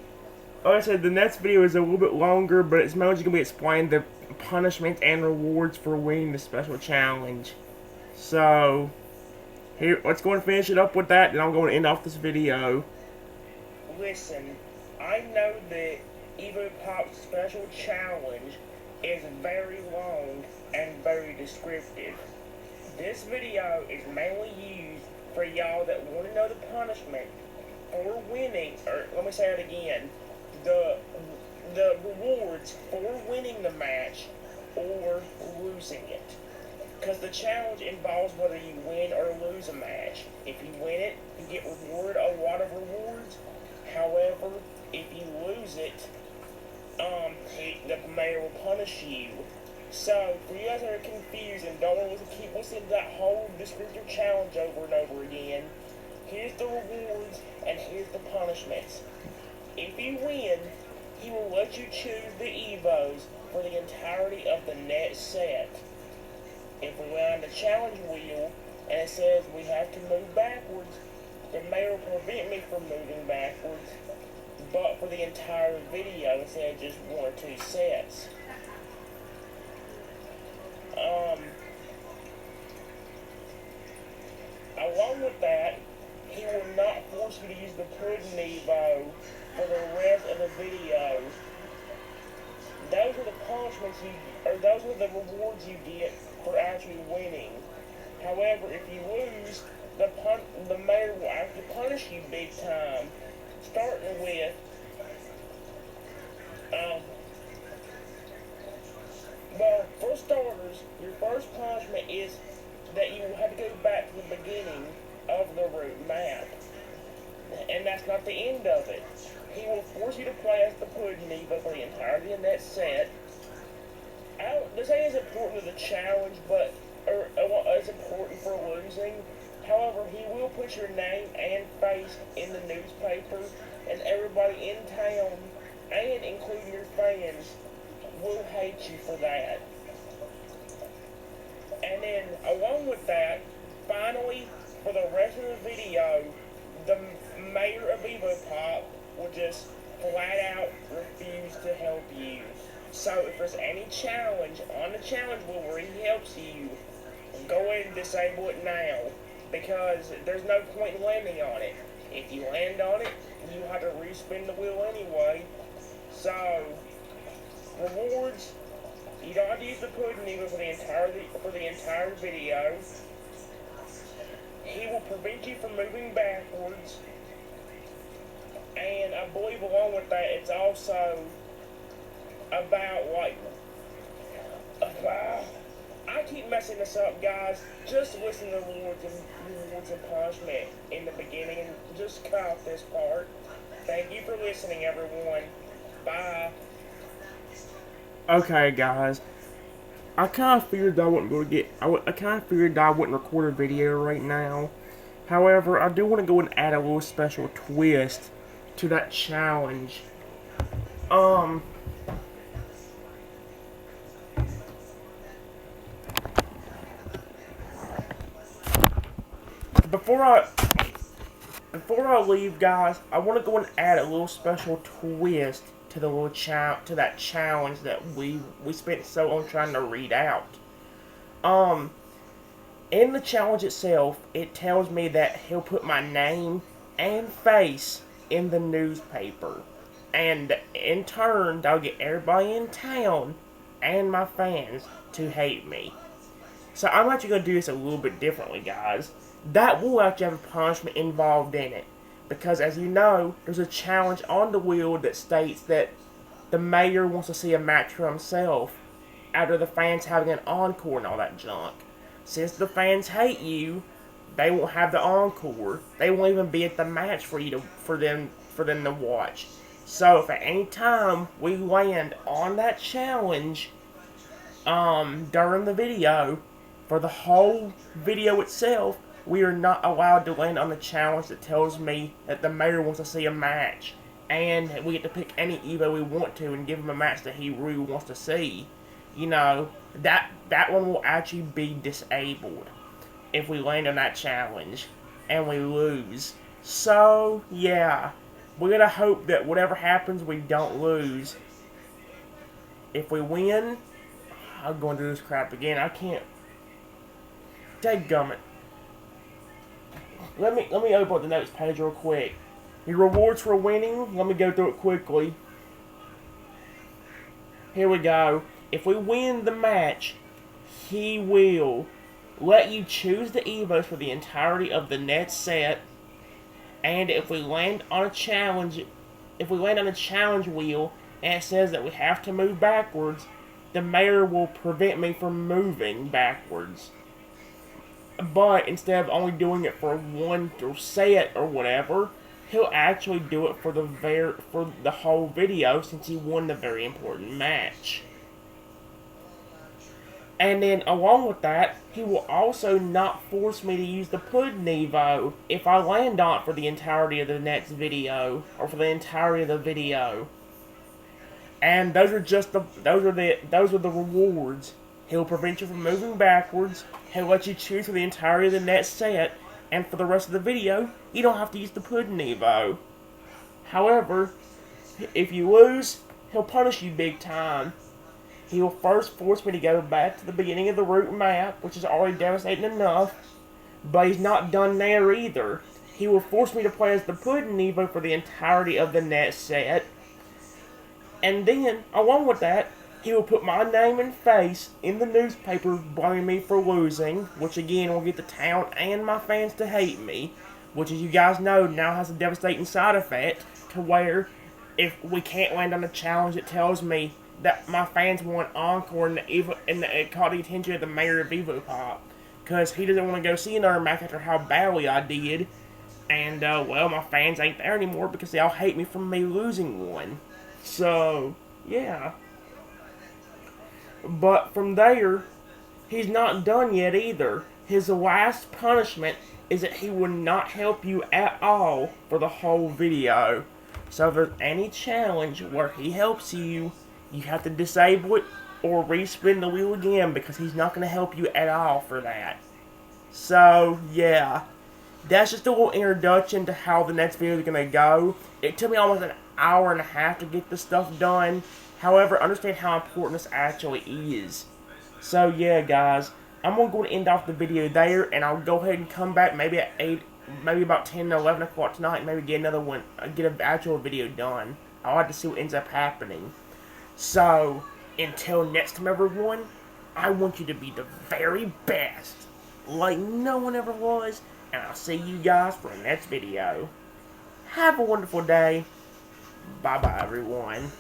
Like I said, the next video is a little bit longer, but it's mostly going to be explaining the punishments and rewards for winning the special challenge. So, here, let's go and finish it up with that, and I'm going to end off this video. Listen, I know that EvoPop's special challenge is very long and very descriptive. This video is mainly used for y'all that want to know the punishment for winning, or let me say it again, the rewards for winning the match or losing it. Because the challenge involves whether you win or lose a match. If you win it, you get rewarded a lot of rewards. However, if you lose it, the mayor will punish you. So, for you guys that are confused and don't want to keep listening to that whole descriptive challenge over and over again, here's the rewards and here's the punishments. If you win, he will let you choose the Evos for the entirety of the next set. If we went on the challenge wheel and it says we have to move backwards, the mayor will prevent me from moving backwards, but for the entire video instead of just 1 or 2 sets. Along with that, he will not force you to use the Pudding Evo for the rest of the videos. Those are the punishments those are the rewards you get for actually winning. However, if you lose, the mayor will actually punish you big time. Starting with, well, for starters, your first punishment is that you will have to go back to the beginning of the route map. And that's not the end of it. He will force you to play as the Pudding Evo for the entirety of that set. This ain't as important to the challenge, but as important for losing. However, he will put your name and face in the newspaper, and everybody in town, and including your fans, will hate you for that. And then, along with that, finally, for the rest of the video, the mayor of EvoPop will just flat out refuse to help you. So if there's any challenge on the challenge wheel where he helps you, go ahead and disable it now, because there's no point in landing on it. If you land on it, you have to respin the wheel anyway. So, rewards, you don't have to use the Pudding Evo for the entire video. He will prevent you from moving backwards. And I believe along with that, it's also about, I keep messing this up, guys. Just listen to rewards and punishment in the beginning and just cut off this part. Thank you for listening, everyone. Bye. Okay, guys. I kind of figured I wasn't going to get... I kind of figured I wouldn't record a video right now. However, I do want to go and add a little special twist to that challenge. Before I leave, guys, I want to go and add a little special twist to the little that challenge that we spent so long trying to read out. In the challenge itself, it tells me that he'll put my name and face in the newspaper, and in turn, that'll get everybody in town and my fans to hate me. So I'm actually going to do this a little bit differently, guys. That will actually have a punishment involved in it. Because as you know, there's a challenge on the wheel that states that the mayor wants to see a match for himself after the fans having an encore and all that junk. Since the fans hate you, they won't have the encore. They won't even be at the match for them to watch. So if at any time we land on that challenge during the video, for the whole video itself, we are not allowed to land on the challenge that tells me that the mayor wants to see a match. And we get to pick any Evo we want to and give him a match that he really wants to see. You know, that one will actually be disabled if we land on that challenge and we lose. So, yeah, we're going to hope that whatever happens, we don't lose. If we win, I'm going to do this crap again. I can't. Dadgummit. Let me open up the notes page real quick. Your rewards for winning, let me go through it quickly. Here we go. If we win the match, he will let you choose the Evos for the entirety of the next set. And if we land on a challenge wheel and it says that we have to move backwards, the mayor will prevent me from moving backwards. But instead of only doing it for one set or whatever, he'll actually do it for the whole video since he won the very important match. And then along with that, he will also not force me to use the Puddin' Evo if I land on it for the entirety of the next video or for the entirety of the video. And those are the rewards. He'll prevent you from moving backwards. He'll let you choose for the entirety of the next set, and for the rest of the video, you don't have to use the Puddin' Evo. However, if you lose, he'll punish you big time. He will first force me to go back to the beginning of the route map, which is already devastating enough, but he's not done there either. He will force me to play as the Puddin' Evo for the entirety of the next set, and then, along with that, he will put my name and face in the newspaper blaming me for losing, which again will get the town and my fans to hate me, which, as you guys know, now has a devastating side effect to where if we can't land on a challenge, it tells me that my fans want encore and it caught the attention of the mayor of EvoPop, because he doesn't want to go see another match after how badly I did, and well, my fans ain't there anymore because they all hate me for me losing one. So, yeah. But from there, he's not done yet either. His last punishment is that he will not help you at all for the whole video. So if there's any challenge where he helps you, you have to disable it or respin the wheel again because he's not going to help you at all for that. So, yeah. That's just a little introduction to how the next video is going to go. It took me almost an hour and a half to get this stuff done. However, understand how important this actually is. So yeah, guys, I'm going to go and end off the video there, and I'll go ahead and come back maybe at 8, maybe about 10 or 11 o'clock tonight, and maybe get another one, get an actual video done. I'll have to see what ends up happening. So, until next time, everyone, I want you to be the very best, like no one ever was, and I'll see you guys for the next video. Have a wonderful day. Bye-bye, everyone.